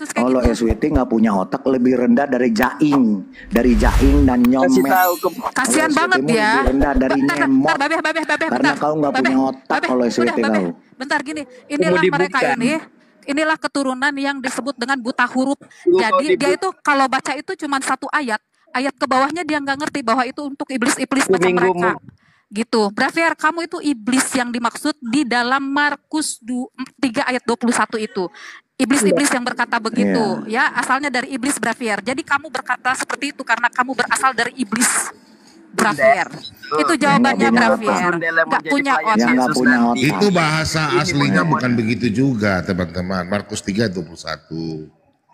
Yesus kayak Allah gitu. SWT nggak punya otak, lebih rendah dari Jaing dan Kasih Nyomet. tahu ke Kasihan Allah banget SWT-mu ya. lebih rendah dari Bentar, Nyemot. Babeh, Karena bentar. kau nggak Babeh, punya otak Allah udah, SWT Babeh. kau. Bentar gini, mau inilah mereka dibuktikan. ini. Inilah keturunan yang disebut dengan buta huruf. Lu mau Jadi dia itu kalau baca itu cuma satu ayat. Ayat ke bawahnya dia nggak ngerti bahwa itu untuk iblis-iblis macam Seminggu mereka. Gitu. Bravier, kamu itu iblis yang dimaksud di dalam Markus 3 ayat 21 itu. Iblis-iblis yang berkata begitu, ya asalnya dari iblis, Bravier. Jadi kamu berkata seperti itu karena kamu berasal dari iblis, Bravier. Itu jawabannya, Bravier. Gak punya Yang otak. nggak punya otak. Itu bahasa aslinya bukan begitu juga, teman-teman. Markus 3:21.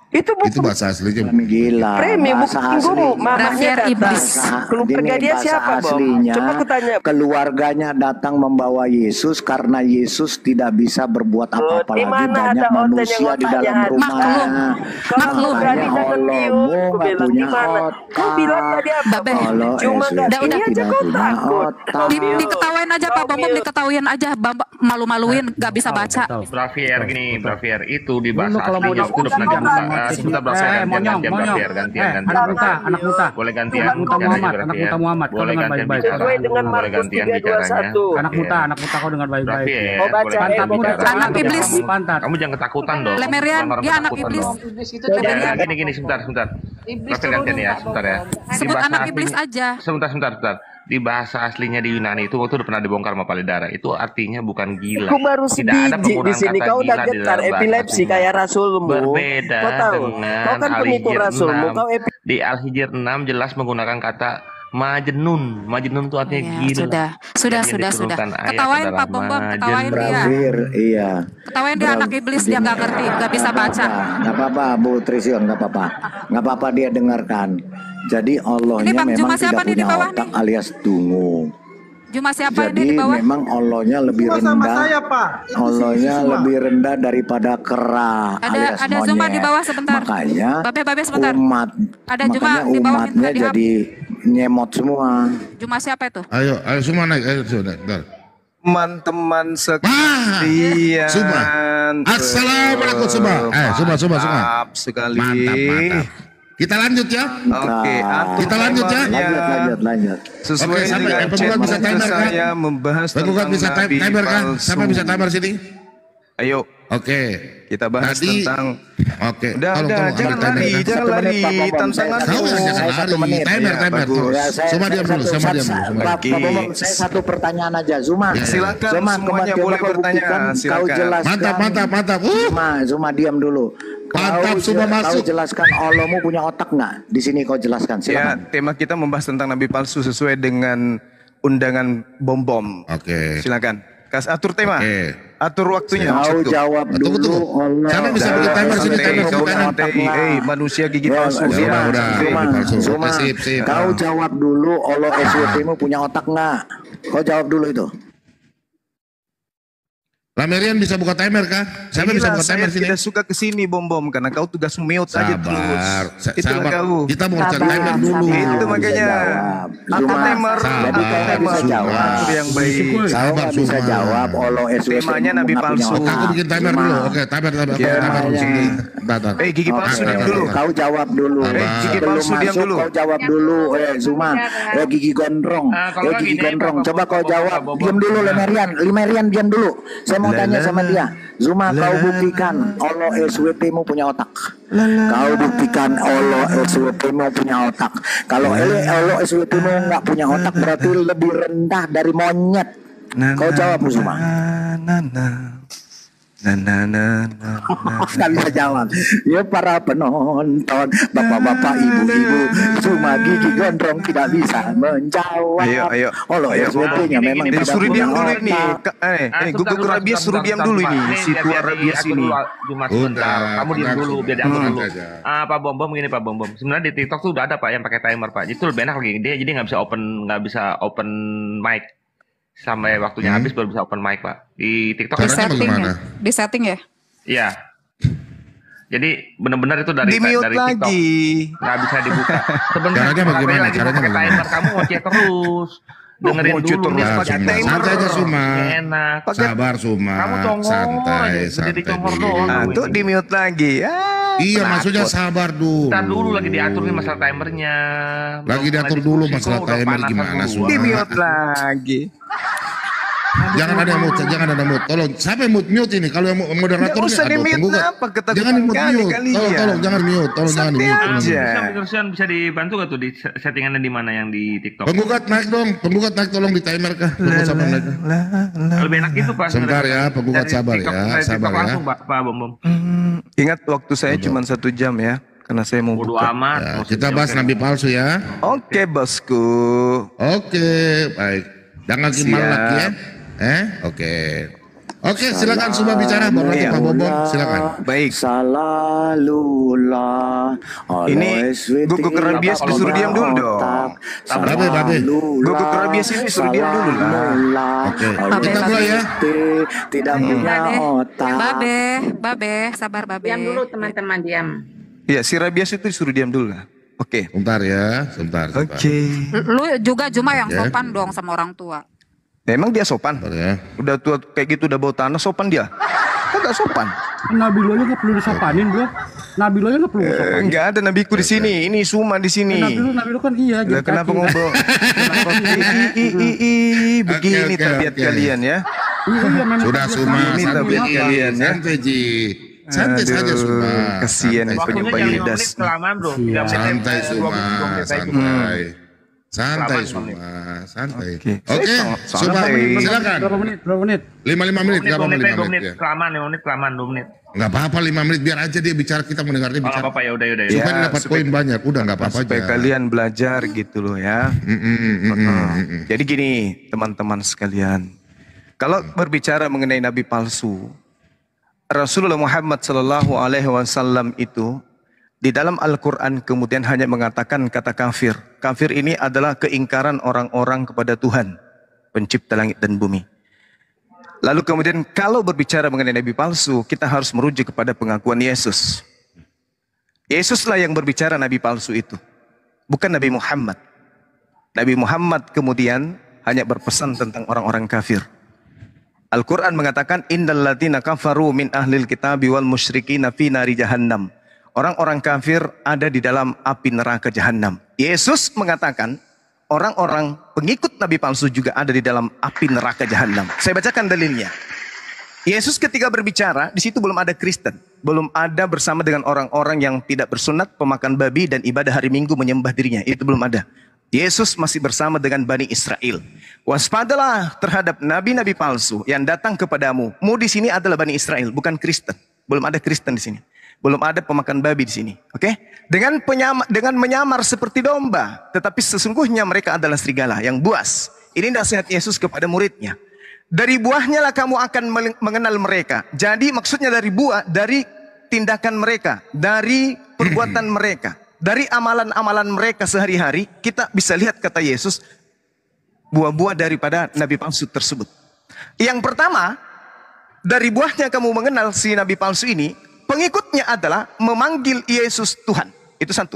Itu bahasa aslinya. Gila. Premi Bahasa bukti aslinya. mamanya Bravier datang. iblis. Keluarga Ini dia bahasa siapa, Bom? aslinya, Coba aku tanya. keluarganya datang membawa Yesus karena Yesus tidak bisa berbuat apa-apa Di lagi, mana banyak ada otaknya, manusia di dalam otaknya rumahnya. Maklum. Makanya Allahmu nggak punya Kau bilang otak. tadi apa? Babeh. Allah Cuma SWT nggak ini aja tidak kau punya takut. otak. Diketawain aja Pak Bambang, diketawain aja, malu-maluin, gak bisa baca. Bravier gini, Bravier itu di bahasa kalau mau aslinya itu udah pernah diskusi, dibuka. Sebentar Bravier, gantian Bravier, gantian. anak muta. Boleh gantian. Anak muta gantian aja, Muhammad, Bravier. anak muta Muhammad. Kau Boleh dengar gantian baik-baik. bicara. Sesuai dengan Boleh Markus gantian 3:21. bicaranya. Anak muta kau dengar baik-baik. Bravier, Oh, baca, boleh gantian baca. bicara. Anak iblis. Pantat. Kamu jangan ketakutan dong. Lemerian, Jangan dia anak ketakutan iblis. dong. Lemerian. Gini, sebentar. Bravier gantian ya, sebentar ya. Di Sebut bahasa anak iblis aslinya- aja. Sebentar. Di bahasa aslinya di Yunani itu waktu udah pernah dibongkar sama Palidara. Itu artinya bukan gila. Aku baru Tidak ada sebiji di penggunaan sini. kata Kau udah gila di getar dalam bahasa epilepsi aslinya. kayak Rasulmu. Berbeda Kau tahu? dengan Kau kan pengikut Al-Hijr Rasulmu. 6. Kau Di Al-Hijr 6 jelas menggunakan kata majnun. Majnun itu artinya Ya, gila. sudah. Jadi yang diturunkan ayat Ketawain adalah Pak Bambang, majnun. ketawain dia. Bravir, iya. Ketawain dia anak iblis, dia nggak ngerti, nggak bisa baca. Nggak apa-apa, Bu Trisyon, nggak apa-apa. Nggak apa-apa dia dengarkan. Jadi Allahnya Ini Bang memang Juma siapa tidak nih di punya bawah otak nih? alias dungu. Cuma siapa ini Jadi di bawah? memang Allahnya lebih Semua sama rendah. saya, Pak. Itu Allahnya semua. lebih rendah daripada kera alias Ada monyet. Zuma di bawah sebentar. Makanya Babe sebentar. makanya Ada Zuma di bawah, umatnya minta dihap. jadi nyemot semua. Cuma siapa itu? Ayo semua naik. Ayo sudah. Teman-teman Zuma. sekalian. Assalamualaikum Zuma. Zuma. Mantap sekali. Mantap. Kita lanjut ya. Oke, atur Kita lanjut ya. temanya. Lanjut. Sesuai Oke, sampai dengan penggugat bisa channel timer kan? saya membahas Penggugat tentang bisa Nabi timer kan? palsu. Siapa bisa timer sini? Ayo, Oke. kita bahas Tadi- tentang. Oke. Udah, Tolong, jangan ambil timer, lari, kan? jangan Satu lari. menit, Pak Bambang. Tantangan Tahu Saya ya, jangan satu lari. menit. Timer. Ya, bagus. Ya, Sama diam dulu. Pak Bambang, saya satu pertanyaan aja, Zuma. Silakan, Zuma, semuanya coba boleh kau bertanya, buktikan, Kau silakan. jelaskan. Mantap. Zuma diam dulu. Mantap, Zuma Kau masuk. jelaskan Allahmu punya otak nggak? Di sini kau jelaskan, Ya, silakan. tema kita membahas tentang Nabi palsu sesuai dengan undangan bom. Oke. Silakan. Atur tema. Oke. Atur waktunya. Kau maksudku. jawab Tunggu. dulu. Allah. Siapa bisa Udah, beli timer sini? santai, Timer, kau timer. santai. Manusia gigi Ya, palsu. Zuma, Ya, udah. Zuma, Palsu. Zuma, Oke, sip. Kau jawab dulu, Allah SWT-mu punya otak nggak? Kau jawab dulu itu. Lamerian bisa buka timer kah? Siapa bisa Inilah, buka saya timer sini? tidak suka kesini bom karena kau tugas mute aja terus. Itulah Sabar. kau. Kita mau cek Sabar, timer dulu. sabar. Itu makanya. Zuma, Atur timer. Sabar. Jadi kau nggak bisa Zuma. jawab. Atur yang baik. Kau Sabar, nggak bisa Zuma. jawab Allah SWT Temanya Nabi nggak punya palsu. otak. Aku bikin timer Zuma. dulu. Oke, timer. Ya. Timer sini. Bentar. Gigi palsu Oke, diam dulu. Kau jawab dulu. Gigi Sebelum palsu, diam masuk, dulu. Kau jawab dulu. Zuma. Gigi gondrong. Kalau nggak Gigi gini, gondrong. Bapak, Coba kau Bapak, jawab. Bapak, Diam dulu, Lemerian diam dulu. Saya mau tanya sama dia. Zuma, kau buktikan Allah SWT-mu punya otak. Kau buktikan Allah SWT-mu punya otak. Kalau Allah SWT-mu nggak punya otak, berarti lebih rendah dari monyet. Kau jawab, Zuma. Nggak bisa jawab. Ya para penonton, bapak-bapak, ibu-ibu, Zuma gigi gondrong tidak bisa menjawab. Ayo. Allah SWT-nya memang Gini, tidak Suruh punya diam dulu ini. otak. Gugur rabies suruh diam dulu ini. Si tua rabies ini. Cuma sebentar. Kamu diam dulu biar diatur dulu. aja. Pak Bom gini Pak Bom. Sebenarnya di TikTok tuh udah ada Pak yang pakai timer Pak. Itu lebih enak lagi. Dia jadi nggak bisa open mic. Sampai waktunya habis baru bisa open mic Pak. Di TikTok Caranya bagaimana? Di setting ya? Iya. Jadi benar-benar itu dari Di mute TikTok. lagi. Nggak bisa dibuka. Sebenarnya Caranya bagaimana? lagi Caranya pakai bagaimana? timer kamu ngoceh terus. Dengerin ngoceh dulu terus nih pakai pakai timer. Santai aja Suma. Enak. Sabar Suma. Kamu congor Santai, aja, jadi santai congor dulu. doang. Tuh di mute lagi. Iya, maksudnya sabar dulu. Ntar dulu lagi diatur nih masalah timernya. Lagi Belum diatur mulai dulu diskusi, masalah kok udah timer panasan gimana, duluan. Suara. Di mute lagi. Jangan ada mute, jangan ada mute. Tolong, siapa yang mute ini? Kalau yang moderator Nggak usah ini, di-mute, tunggu, kenapa? Ketakutan jangan di mute, kali kalian. Tolong, jangan mute, tolong jangan di Santai mute. aja. Terusan bisa dibantu gak tuh di settingannya di mana yang di TikTok? Penggugat naik dong, penggugat naik tolong di timer kah? Tunggu sampai naik. Lebih enak itu Pak. Sebentar ya, penggugat Dari sabar TikTok, ya, dari sabar TikTok ya. langsung Pak Bom Bom. Ingat waktu saya cuma 1 jam ya, karena saya mau Bodo buka. amat. Ya, maksudnya, kita bahas oke. nabi palsu ya. Oke bosku. Oke, baik. Jangan gimana Siap. lagi ya. Oke. Oke, silakan semua bicara. Baru nanti Iya. Pak Bobon, silakan. Baik. Salalulah. Ini guguk rabies disuruh diam dulu dong. Babe. Guguk rabies ini disuruh diam dulu lah. Oke, kita mulai ya. Tidak punya otak. Babe, sabar Babe. Diam dulu teman-teman, diam. Iya, si rabies itu disuruh diam dulu lah. Oke. Sebentar ya, sebentar. Lu juga cuma yang Ya. sopan dong sama orang tua. Emang dia sopan? Sebentar ya. Udah tua kayak gitu udah bau tanah sopan dia? Kok gak sopan? Nabi lo aja nggak perlu disopanin bro. Nabi lo aja nggak perlu disopanin. Enggak ada nabiku di sini. Ini Suma di sini. Nabi lo kan iya. Lah, jadi kenapa kaki. ngobrol? Begini Oke, tabiat oke. kalian ya. Iya, memang Sudah tabiat Suma, kami. Ini santai tabiat Ji, kalian ya. santai Ji. Santai Aduh, saja Suma. kasihan Santai, itu Waktunya Pak jangan 5 Yudas. menit kelamaan bro. Iya. 3 menit, Santai 20 Suma, menit aja cukup. santai. Santai Selamat, Suma, santai. Oke. Oke, Suma, Santai. silakan. Berapa menit? 5 menit, nggak apa-apa 5 2 menit menit ya. kelamaan, 5 menit kelamaan, 2 menit. Nggak apa-apa 5 menit, biar aja dia bicara, kita mendengar dia Oh, nggak bicara. apa-apa ya udah. Ya, Supaya dia dapat supaya- poin banyak, udah nggak apa-apa Supaya aja. kalian belajar gitu loh ya. Jadi gini teman-teman sekalian. Kalau berbicara mengenai nabi palsu, Rasulullah Muhammad Sallallahu Alaihi Wasallam itu di dalam Al-Quran kemudian hanya mengatakan kata kafir. Kafir ini adalah keingkaran orang-orang kepada Tuhan, pencipta langit dan bumi. Lalu kemudian kalau berbicara mengenai nabi palsu, kita harus merujuk kepada pengakuan Yesus. Yesuslah yang berbicara nabi palsu itu, bukan Nabi Muhammad. Nabi Muhammad kemudian hanya berpesan tentang orang-orang kafir. Al-Quran mengatakan innal ladzina kafaru min ahlil kitabi wal musyrikina fi nari jahannam. Orang-orang kafir ada di dalam api neraka jahanam. Yesus mengatakan orang-orang pengikut nabi palsu juga ada di dalam api neraka jahanam. Saya bacakan dalilnya. Yesus ketika berbicara, di situ belum ada Kristen, belum ada bersama dengan orang-orang yang tidak bersunat, pemakan babi dan ibadah hari Minggu menyembah dirinya. Itu belum ada. Yesus masih bersama dengan Bani Israel. Waspadalah terhadap nabi-nabi palsu yang datang kepadamu. Mu di sini adalah Bani Israel, bukan Kristen. Belum ada Kristen di sini. Belum ada pemakan babi di sini. Oke? Dengan menyamar seperti domba, tetapi sesungguhnya mereka adalah serigala yang buas. Ini nasihat Yesus kepada muridnya. Dari buahnya lah kamu akan mengenal mereka. Jadi maksudnya dari buah, dari tindakan mereka, dari perbuatan mereka, dari amalan-amalan mereka sehari-hari, kita bisa lihat kata Yesus, buah-buah daripada nabi palsu tersebut. Yang pertama, dari buahnya kamu mengenal si nabi palsu ini, pengikutnya adalah memanggil Yesus Tuhan. Itu satu.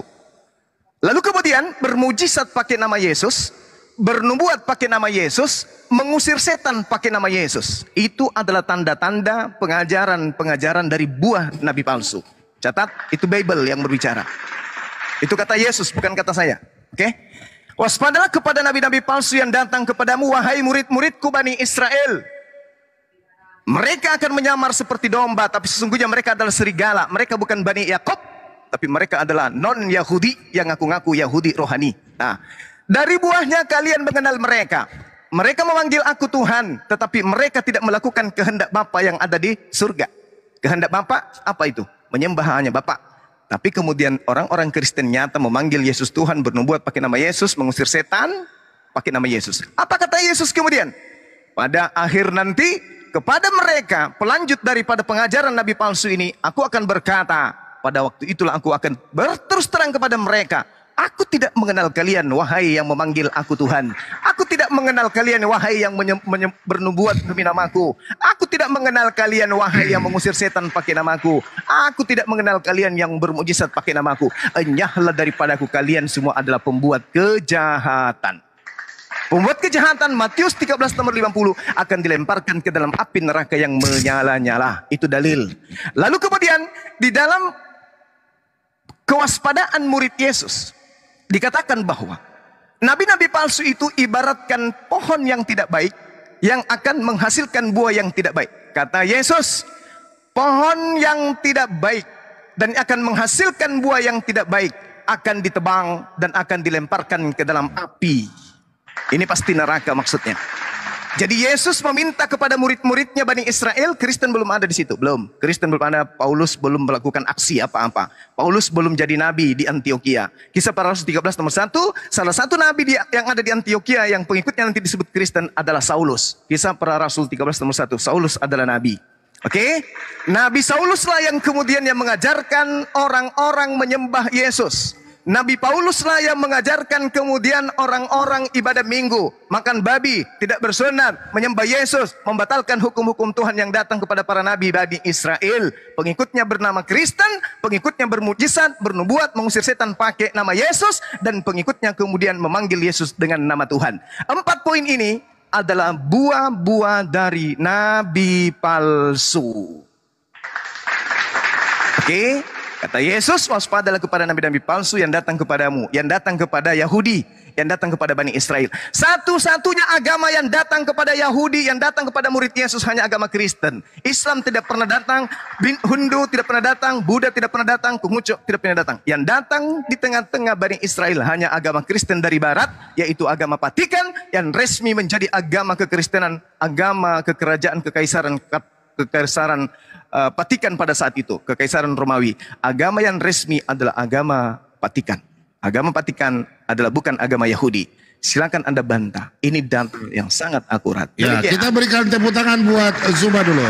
Lalu kemudian bermujizat pakai nama Yesus, bernubuat pakai nama Yesus, mengusir setan pakai nama Yesus. Itu adalah tanda-tanda pengajaran dari buah nabi palsu. Catat, itu Bible yang berbicara. Itu kata Yesus, bukan kata saya. Oke? Waspadalah kepada nabi-nabi palsu yang datang kepadamu, wahai murid-muridku Bani Israel. Mereka akan menyamar seperti domba, tapi sesungguhnya mereka adalah serigala. Mereka bukan Bani Yakob, tapi mereka adalah non-Yahudi yang ngaku-ngaku Yahudi rohani. Nah, dari buahnya kalian mengenal mereka. Mereka memanggil aku Tuhan, tetapi mereka tidak melakukan kehendak Bapa yang ada di surga. Kehendak Bapa apa itu? Menyembah hanya Bapa. Tapi kemudian orang-orang Kristen nyata memanggil Yesus Tuhan, bernubuat pakai nama Yesus, mengusir setan pakai nama Yesus. Apa kata Yesus kemudian? Pada akhir nanti, kepada mereka, pelanjut daripada pengajaran nabi palsu ini, aku akan berkata, pada waktu itulah aku akan berterus terang kepada mereka, aku tidak mengenal kalian, wahai yang memanggil aku Tuhan. Aku tidak mengenal kalian, wahai yang bernubuat demi namaku. Aku tidak mengenal kalian, wahai yang mengusir setan pakai namaku. Aku tidak mengenal kalian yang bermujizat pakai namaku. Enyahlah daripadaku, kalian semua adalah pembuat kejahatan. Pembuat kejahatan, Matius 13 nomor 50, akan dilemparkan ke dalam api neraka yang menyala-nyala. Itu dalil. Lalu kemudian di dalam kewaspadaan murid Yesus. Dikatakan bahwa nabi-nabi palsu itu ibaratkan pohon yang tidak baik yang akan menghasilkan buah yang tidak baik. Kata Yesus, pohon yang tidak baik dan akan menghasilkan buah yang tidak baik akan ditebang dan akan dilemparkan ke dalam api. Ini pasti neraka maksudnya. Jadi Yesus meminta kepada murid-muridnya Bani Israel. Kristen belum ada di situ, belum. Kristen belum ada. Paulus belum melakukan aksi apa-apa. Paulus belum jadi nabi di Antioquia. Kisah Para Rasul 13 nomor 1. Salah satu nabi yang ada di Antioquia yang pengikutnya nanti disebut Kristen adalah Saulus. Kisah Para Rasul 13 nomor 1. Saulus adalah nabi. Oke? Nabi Saulus lah yang kemudian yang mengajarkan orang-orang menyembah Yesus. Nabi Paulus lah yang mengajarkan kemudian orang-orang ibadah minggu, makan babi, tidak bersunat, menyembah Yesus, membatalkan hukum-hukum Tuhan yang datang kepada para nabi Bani Israel. Pengikutnya bernama Kristen, pengikutnya bermujizat, bernubuat, mengusir setan pakai nama Yesus, dan pengikutnya kemudian memanggil Yesus dengan nama Tuhan. 4 poin ini adalah buah-buah dari nabi palsu. Oke? Kata Yesus, waspadalah kepada nabi-nabi palsu yang datang kepadamu, yang datang kepada Yahudi, yang datang kepada Bani Israel. Satu-satunya agama yang datang kepada Yahudi, yang datang kepada murid Yesus hanya agama Kristen. Islam tidak pernah datang, Hindu tidak pernah datang, Buddha tidak pernah datang, Konghucu tidak pernah datang. Yang datang di tengah-tengah Bani Israel hanya agama Kristen dari barat, yaitu agama Vatikan, yang resmi menjadi agama kekristenan, agama kekerajaan kekaisaran Vatikan pada saat itu, kekaisaran Romawi. Agama yang resmi adalah agama Vatikan. Agama Vatikan adalah bukan agama Yahudi. Silakan Anda bantah. Ini data yang sangat akurat. Ya, jadi, kita berikan tepuk tangan buat Zuma dulu.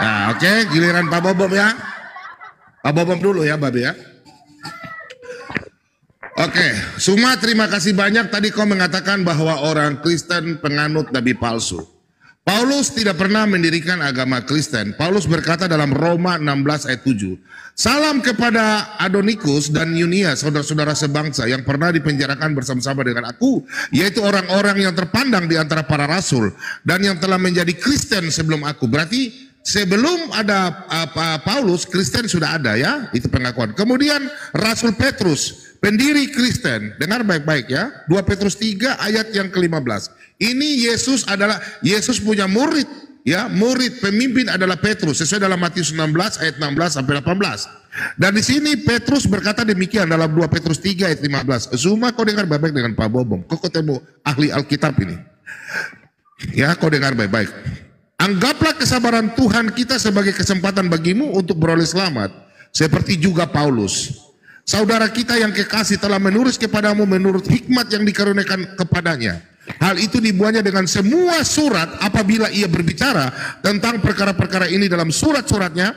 Nah, oke, giliran Pak Bobom ya. Pak Bobom dulu ya, Babe ya. Oke, Zuma terima kasih banyak. Tadi kau mengatakan bahwa orang Kristen penganut nabi palsu. Paulus tidak pernah mendirikan agama Kristen. Paulus berkata dalam Roma 16 ayat 7. Salam kepada Adonikus dan Yunia, saudara-saudara sebangsa yang pernah dipenjarakan bersama-sama dengan aku, yaitu orang-orang yang terpandang di antara para rasul dan yang telah menjadi Kristen sebelum aku. Berarti sebelum ada Paulus, Kristen sudah ada ya, itu pengakuan. Kemudian Rasul Petrus, pendiri Kristen, dengar baik-baik ya, 2 Petrus 3 ayat yang ke-15. Ini Yesus punya murid, ya, murid pemimpin adalah Petrus, sesuai dalam Matius 16 ayat 16 sampai 18. Dan di sini Petrus berkata demikian dalam 2 Petrus 3 ayat 15. Zuma kau dengar baik-baik dengan Pak Bobom, kau ketemu ahli Alkitab ini. Ya, kau dengar baik-baik. Anggaplah kesabaran Tuhan kita sebagai kesempatan bagimu untuk beroleh selamat, seperti juga Paulus. Saudara kita yang kekasih telah menulis kepadamu menurut hikmat yang dikaruniakan kepadanya. Hal itu dibuatnya dengan semua surat apabila ia berbicara tentang perkara-perkara ini dalam surat-suratnya,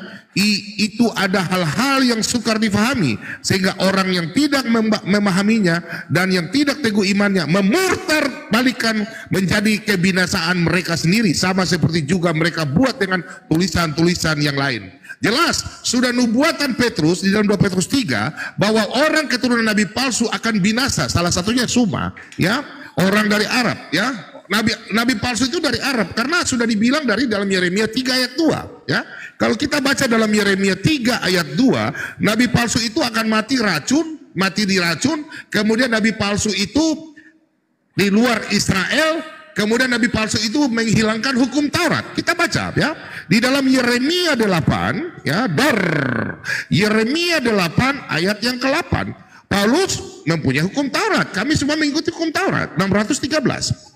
itu ada hal-hal yang sukar difahami, sehingga orang yang tidak memahaminya dan yang tidak teguh imannya memurtar balikan menjadi kebinasaan mereka sendiri, sama seperti juga mereka buat dengan tulisan-tulisan yang lain. Jelas sudah nubuatan Petrus di dalam 2 Petrus 3 bahwa orang keturunan nabi palsu akan binasa. Salah satunya Zuma, ya, orang dari Arab, ya. Nabi palsu itu dari Arab karena sudah dibilang dari dalam Yeremia 3 ayat 2, ya. Kalau kita baca dalam Yeremia 3 ayat 2, nabi palsu itu akan mati diracun, kemudian nabi palsu itu di luar Israel, kemudian nabi palsu itu menghilangkan hukum Taurat. Kita baca ya, di dalam Yeremia 8 ya, Yeremia 8 ayat yang ke-8. Paulus mempunyai hukum Taurat, kami semua mengikuti hukum Taurat 613.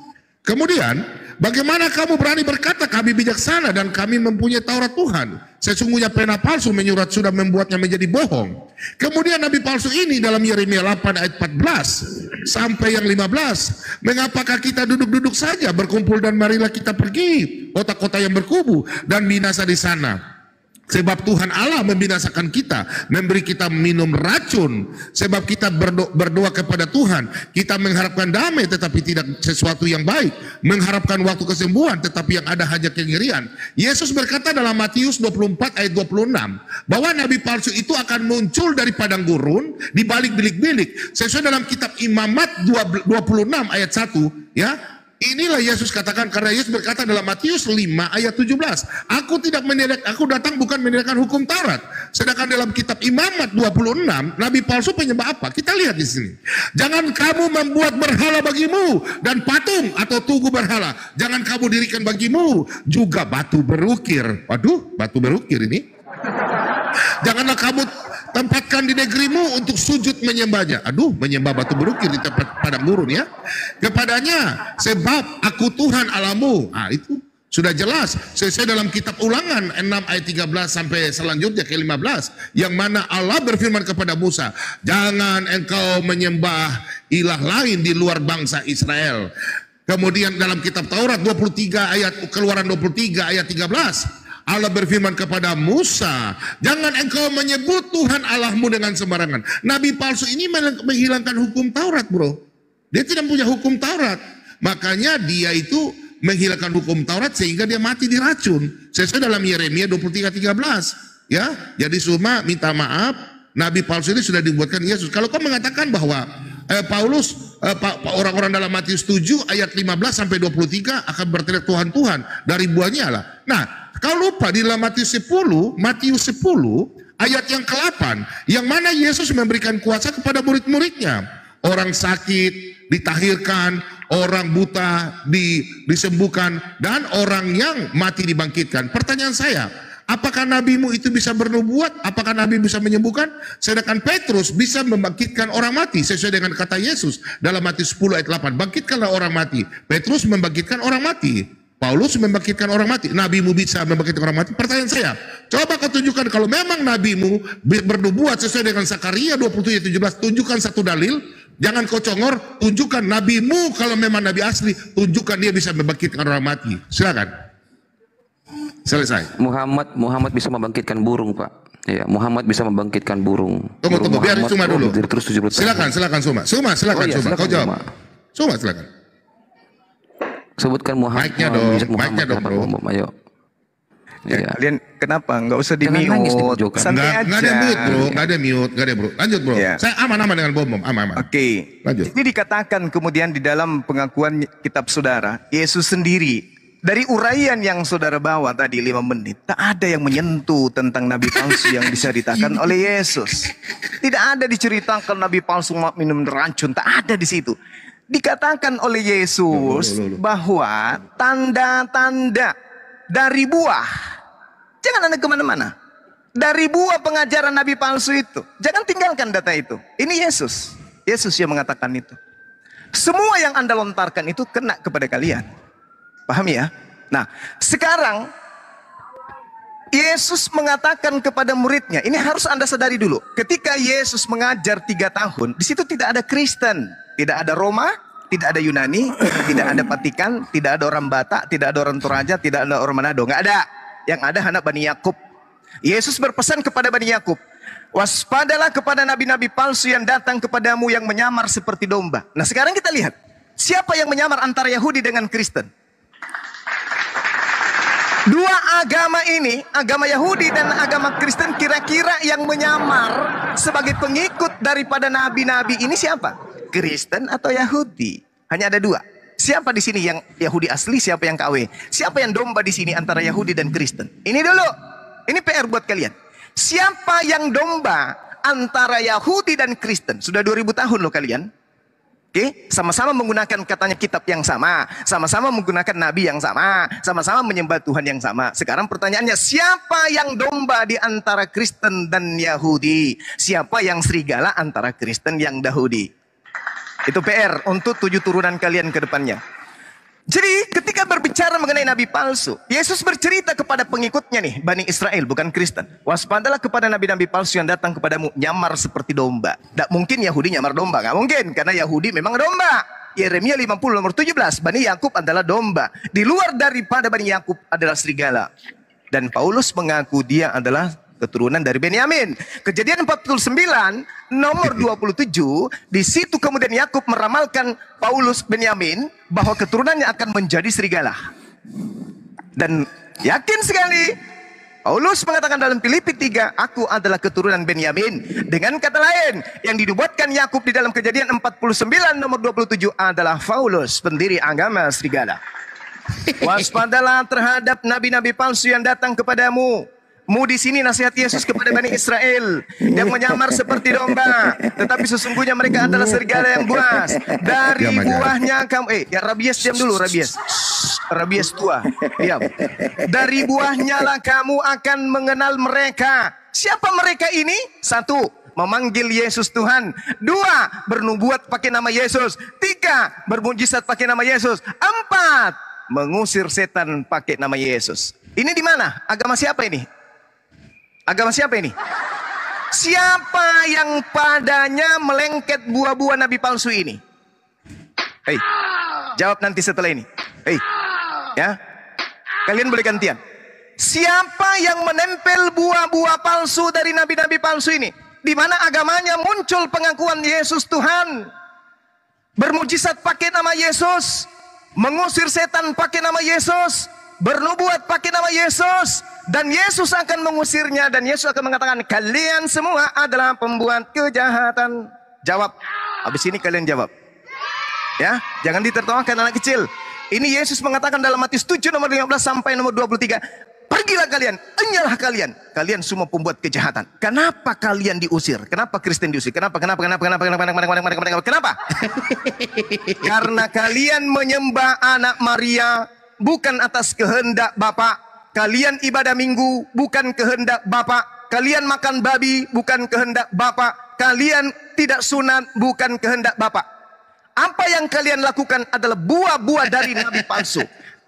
Kemudian bagaimana kamu berani berkata kami bijaksana dan kami mempunyai Taurat Tuhan, sesungguhnya pena palsu menyurat sudah membuatnya menjadi bohong. Kemudian nabi palsu ini dalam Yeremia 8 ayat 14 sampai yang 15, mengapakah kita duduk-duduk saja berkumpul dan marilah kita pergi kota-kota yang berkubu dan binasa di sana. Sebab Tuhan Allah membinasakan kita, memberi kita minum racun. Sebab kita berdoa kepada Tuhan, kita mengharapkan damai tetapi tidak sesuatu yang baik, mengharapkan waktu kesembuhan tetapi yang ada hanya kengerian. Yesus berkata dalam Matius 24 ayat 26 bahwa nabi palsu itu akan muncul dari padang gurun di balik bilik-bilik, sesuai dalam kitab Imamat 26 ayat 1, ya. Inilah Yesus katakan, karena Yesus berkata dalam Matius 5 ayat 17, aku datang bukan menegakkan hukum Taurat, Sedangkan dalam kitab Imamat 26, nabi palsu penyembah apa? Kita lihat di sini. Jangan kamu membuat berhala bagimu dan patung atau tugu berhala. Jangan kamu dirikan bagimu juga batu berukir. Waduh, batu berukir ini. Janganlah kamu tempatkan di negerimu untuk sujud menyembahnya. Aduh, menyembah batu berukir di tempat padang gurun ya. Kepadanya, sebab aku Tuhan Allahmu. Nah, itu sudah jelas sesuai dalam kitab Ulangan 6 ayat 13 sampai selanjutnya ke 15, yang mana Allah berfirman kepada Musa, jangan engkau menyembah ilah lain di luar bangsa Israel. Kemudian dalam kitab Taurat 23 ayat Keluaran 23 ayat 13, Allah berfirman kepada Musa, jangan engkau menyebut Tuhan Allahmu dengan sembarangan. Nabi palsu ini menghilangkan hukum Taurat, bro. Dia tidak punya hukum Taurat. Makanya dia itu menghilangkan hukum Taurat sehingga dia mati diracun. Sesuai dalam Yeremia 23:13. Ya, jadi Suma minta maaf, nabi palsu ini sudah dibuatkan Yesus. Kalau kau mengatakan bahwa Paulus orang-orang dalam Matius 7 ayat 15 sampai 23 akan berteriak Tuhan Tuhan dari buahnya lah. Nah, kau lupa di dalam Matius 10 ayat yang ke-8 yang mana Yesus memberikan kuasa kepada murid-muridnya. Orang sakit ditahirkan, orang buta disembuhkan, dan orang yang mati dibangkitkan. Pertanyaan saya, apakah nabimu itu bisa bernubuat? Apakah nabi bisa menyembuhkan? Sedangkan Petrus bisa membangkitkan orang mati sesuai dengan kata Yesus dalam Matius 10 ayat 8. Bangkitkanlah orang mati. Petrus membangkitkan orang mati. Paulus membangkitkan orang mati. Nabimu bisa membangkitkan orang mati? Pertanyaan saya, coba kau tunjukkan kalau memang nabimu bernubuat sesuai dengan Zakaria 27:17. Tunjukkan satu dalil. Jangan kau congor, tunjukkan nabimu kalau memang nabi asli, tunjukkan dia bisa membangkitkan orang mati. Silakan. Selesai. Muhammad bisa membangkitkan burung, Pak. Ya, Muhammad bisa membangkitkan burung. Tunggu, biar Suma dulu. Terus 70 tahun. Silakan Suma. Silakan Suma. Kau jawab. Suma, silakan. Sebutkan Muhammad. Mic-nya dong, bro. Ayo. Ya, kalian kenapa nggak usah Jangan nangis di di-mute? pojokan. Santai aja. Nggak ada mute, bro. Nggak ada bro. Lanjut, bro. Ya. Saya aman dengan bom. Aman. Oke. Lanjut. Ini dikatakan kemudian di dalam pengakuan kitab saudara, Yesus sendiri dari uraian yang saudara bawa tadi 5 menit, tak ada yang menyentuh tentang nabi palsu yang diceritakan oleh Yesus. Tidak ada diceritakan nabi palsu minum racun, tak ada di situ. Dikatakan oleh Yesus bahwa tanda-tanda dari buah. Jangan Anda kemana-mana. Dari buah pengajaran nabi palsu itu. Jangan tinggalkan data itu. Ini Yesus. Yesus yang mengatakan itu. Semua yang Anda lontarkan itu kena kepada kalian. Paham ya? Nah, sekarang Yesus mengatakan kepada muridnya. Ini harus Anda sadari dulu. Ketika Yesus mengajar 3 tahun. Di situ tidak ada Kristen. Tidak ada Roma. Tidak ada Yunani. Tidak ada Vatikan. Tidak ada orang Batak. Tidak ada orang Toraja. Tidak ada orang Manado. Nggak ada. Yang ada anak Bani Yakub. Yesus berpesan kepada Bani Yakub, waspadalah kepada nabi-nabi palsu yang datang kepadamu yang menyamar seperti domba. Nah, sekarang kita lihat, siapa yang menyamar antara Yahudi dengan Kristen? Dua agama ini, agama Yahudi dan agama Kristen, kira-kira yang menyamar sebagai pengikut daripada nabi-nabi ini siapa? Kristen atau Yahudi? Hanya ada 2. Siapa di sini yang Yahudi asli, siapa yang KW? Siapa yang domba di sini antara Yahudi dan Kristen? Ini dulu. Ini PR buat kalian. Siapa yang domba antara Yahudi dan Kristen? Sudah 2000 tahun loh kalian. Oke, sama-sama menggunakan katanya kitab yang sama, sama-sama menggunakan nabi yang sama, sama-sama menyembah Tuhan yang sama. Sekarang pertanyaannya, siapa yang domba di antara Kristen dan Yahudi? Siapa yang serigala antara Kristen yang Yahudi? Itu PR untuk 7 turunan kalian ke depannya. Jadi ketika berbicara mengenai nabi palsu, Yesus bercerita kepada pengikutnya nih, Bani Israel, bukan Kristen. Waspadalah kepada nabi-nabi palsu yang datang kepadamu, nyamar seperti domba. Tidak mungkin Yahudi nyamar domba, nggak mungkin. Karena Yahudi memang domba. Yeremia 50 nomor 17, Bani Yakub adalah domba. Di luar daripada Bani Yakub adalah serigala. Dan Paulus mengaku dia adalah keturunan dari Benyamin. Kejadian 49 nomor 27, di situ kemudian Yakub meramalkan Paulus Benyamin bahwa keturunannya akan menjadi serigala. Dan yakin sekali Paulus mengatakan dalam Filipi 3, aku adalah keturunan Benyamin. Dengan kata lain, yang dinubuatkan Yakub di dalam Kejadian 49 nomor 27 adalah Paulus, pendiri agama serigala. Waspadalah terhadap nabi-nabi palsu yang datang kepadamu. Mu di sini nasihat Yesus kepada Bani Israel yang menyamar seperti domba, tetapi sesungguhnya mereka adalah serigala yang buas. Dari buahnya kamu, ya Rabies diam dulu, Rabies tua, diam. Dari buahnya lah kamu akan mengenal mereka. Siapa mereka ini? 1, memanggil Yesus Tuhan. 2, bernubuat pakai nama Yesus. 3, bermujizat pakai nama Yesus. 4, mengusir setan pakai nama Yesus. Ini di mana? Agama siapa ini? Agama siapa ini? Siapa yang padanya melengket buah-buah nabi palsu ini? Hei, jawab nanti setelah ini. Hei, ya, kalian boleh gantian. Siapa yang menempel buah-buah palsu dari nabi-nabi palsu ini? Di mana agamanya muncul pengakuan Yesus Tuhan, bermujizat pakai nama Yesus, mengusir setan pakai nama Yesus, bernubuat pakai nama Yesus, dan Yesus akan mengusirnya, dan Yesus akan mengatakan kalian semua adalah pembuat kejahatan. Jawab. Habis ini kalian jawab. Ya, jangan ditertawakan anak kecil. Ini Yesus mengatakan dalam Matius 7 nomor 15 sampai nomor 23. Pergilah kalian, enyalah kalian. Kalian semua pembuat kejahatan. Kenapa kalian diusir? Kenapa Kristen diusir? Kenapa? Karena kalian menyembah anak Maria bukan atas kehendak Bapa. Kalian ibadah minggu bukan kehendak Bapa. Kalian makan babi bukan kehendak Bapa. Kalian tidak sunat bukan kehendak Bapa. Apa yang kalian lakukan adalah buah-buah dari nabi palsu.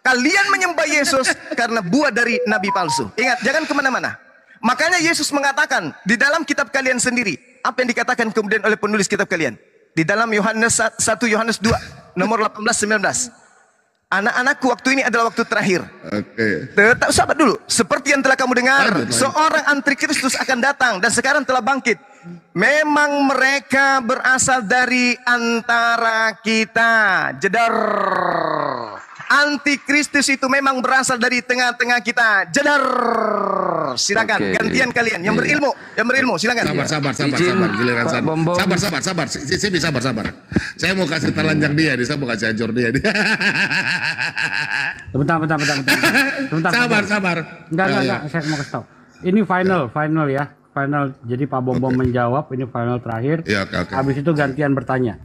Kalian menyembah Yesus karena buah dari nabi palsu. Ingat, jangan kemana-mana. Makanya Yesus mengatakan di dalam kitab kalian sendiri. Apa yang dikatakan kemudian oleh penulis kitab kalian? Di dalam Yohanes 1 Yohanes 2 nomor 18-19. Anak-anakku, waktu ini adalah waktu terakhir. Tetap sabar dulu. Seperti yang telah kamu dengar, seorang antikristus akan datang dan sekarang telah bangkit. Memang mereka berasal dari antara kita. Jedar. Antikristus itu memang berasal dari tengah-tengah kita. Jedar. Silakan, gantian kalian yang berilmu, silakan. Sabar, giliran sabar. Sini sabar. Saya mau kasih telanjang dia, saya mau kasih hancur dia. Bentar. Sabar. Enggak, saya mau kasih tahu. Ini final ya. Final. Jadi Pak Bom menjawab, ini final terakhir. Ya, oke. Habis itu gantian bertanya.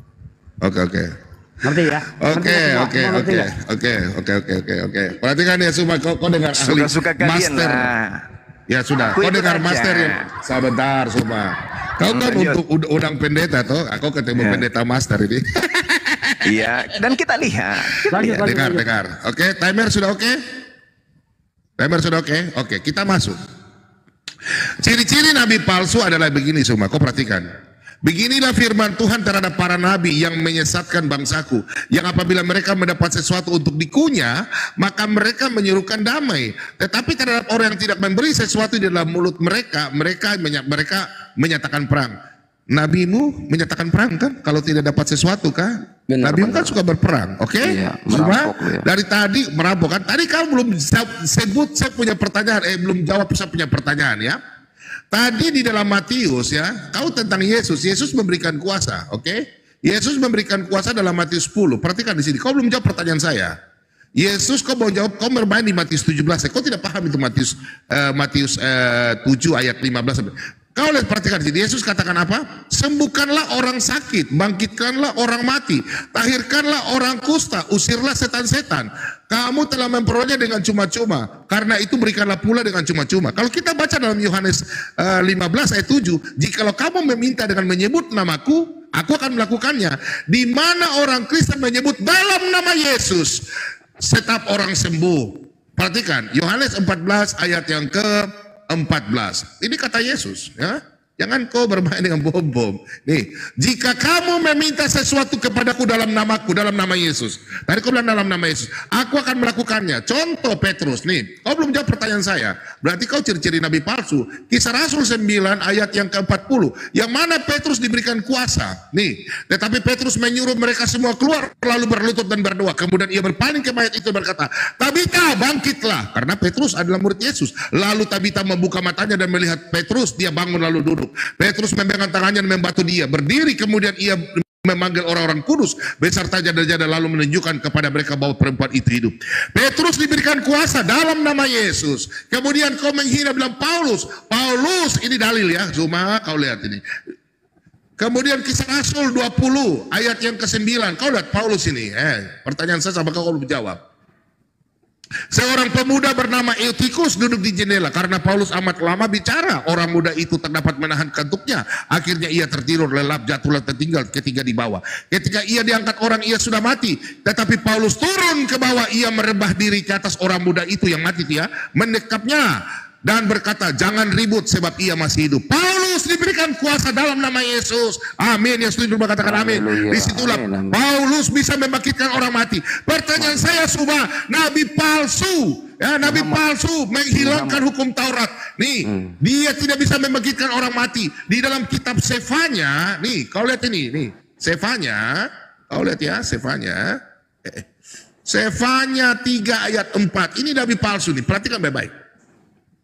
Oke. Ngerti ya? Oke. Perhatikan ya, Suma, kau dengar ahli Suka-suka kalian master. lah. Ya sudah, kau dengar master ya. Sebentar, Suma. Kau kan untuk undang pendeta toh, aku ketemu pendeta master ini. Iya, dan kita lihat. Dengar. Oke, timer sudah oke? Oke, kita masuk. Ciri-ciri nabi palsu adalah begini, Suma, kau perhatikan. Beginilah firman Tuhan terhadap para nabi yang menyesatkan bangsaku, yang apabila mereka mendapat sesuatu untuk dikunyah, maka mereka menyuruhkan damai. Tetapi terhadap orang yang tidak memberi sesuatu di dalam mulut mereka menyatakan perang. Nabimu menyatakan perang kan? Kalau tidak dapat sesuatu kan? Nabimu kan suka berperang, oke? Iya, Semua ya. dari tadi merampok kan? Tadi kamu belum sebut saya punya pertanyaan, belum jawab saya punya pertanyaan ya. Tadi di dalam Matius ya, kau tentang Yesus memberikan kuasa, oke? Yesus memberikan kuasa dalam Matius 10. Perhatikan di sini, kau belum jawab pertanyaan saya. Yesus kau mau jawab, kau bermain di Matius 17. Kau tidak paham itu Matius 7 ayat 15. Kau lihat, perhatikan di sini, Yesus katakan apa? Sembuhkanlah orang sakit, bangkitkanlah orang mati, tahirkanlah orang kusta, usirlah setan-setan. Kamu telah memperolehnya dengan cuma-cuma, karena itu berikanlah pula dengan cuma-cuma. Kalau kita baca dalam Yohanes 15 ayat 7, jikalau kamu meminta dengan menyebut namaku, aku akan melakukannya. Di mana orang Kristen menyebut dalam nama Yesus, setiap orang sembuh. Perhatikan, Yohanes 14 ayat yang ke-14. Ini kata Yesus, ya. Jangan kau bermain dengan bom-bom. Nih, jika kamu meminta sesuatu kepadaku dalam namaku, dalam nama Yesus. Tadi kau bilang dalam nama Yesus. Aku akan melakukannya. Contoh Petrus. Nih, kau belum jawab pertanyaan saya. Berarti kau ciri-ciri Nabi palsu. Kisah Rasul 9 ayat yang ke-40. Yang mana Petrus diberikan kuasa. Nih, tetapi Petrus menyuruh mereka semua keluar. Lalu berlutut dan berdoa. Kemudian ia berpaling ke mayat itu berkata, Tabita bangkitlah. Karena Petrus adalah murid Yesus. Lalu Tabita membuka matanya dan melihat Petrus. Dia bangun lalu duduk. Petrus memegang tangannya dan membantu dia berdiri, kemudian ia memanggil orang-orang kudus beserta janda-janda lalu menunjukkan kepada mereka bahwa perempuan itu hidup. Petrus diberikan kuasa dalam nama Yesus. Kemudian kau menghina bilang Paulus. Paulus ini dalil ya, cuma kau lihat ini. Kemudian Kisah Rasul 20 ayat yang ke-9. Kau lihat Paulus ini. Pertanyaan saya sama kau belum jawab. Seorang pemuda bernama Eutikus duduk di jendela karena Paulus amat lama bicara. Orang muda itu terdapat menahan kantuknya. Akhirnya ia tertidur lelap, jatuhlah tertinggal ketiga di bawah. Ketika ia diangkat orang, ia sudah mati. Tetapi Paulus turun ke bawah, ia merebah diri ke atas orang muda itu yang mati dia, mendekapnya dan berkata, jangan ribut sebab ia masih hidup. Paulus diberikan kuasa dalam nama Yesus. Amin. Yang setuju katakan amin. Disitulah Paulus bisa membangkitkan orang mati. Pertanyaan saya Subah, nabi palsu, ya, nabi palsu menghilangkan hukum Taurat. Nih, dia tidak bisa membangkitkan orang mati. Di dalam kitab Sefanya, nih, kau lihat ini, nih, Sefanya, kau lihat ya, Sefanya. Sefanya 3 ayat 4. Ini nabi palsu nih, perhatikan baik-baik.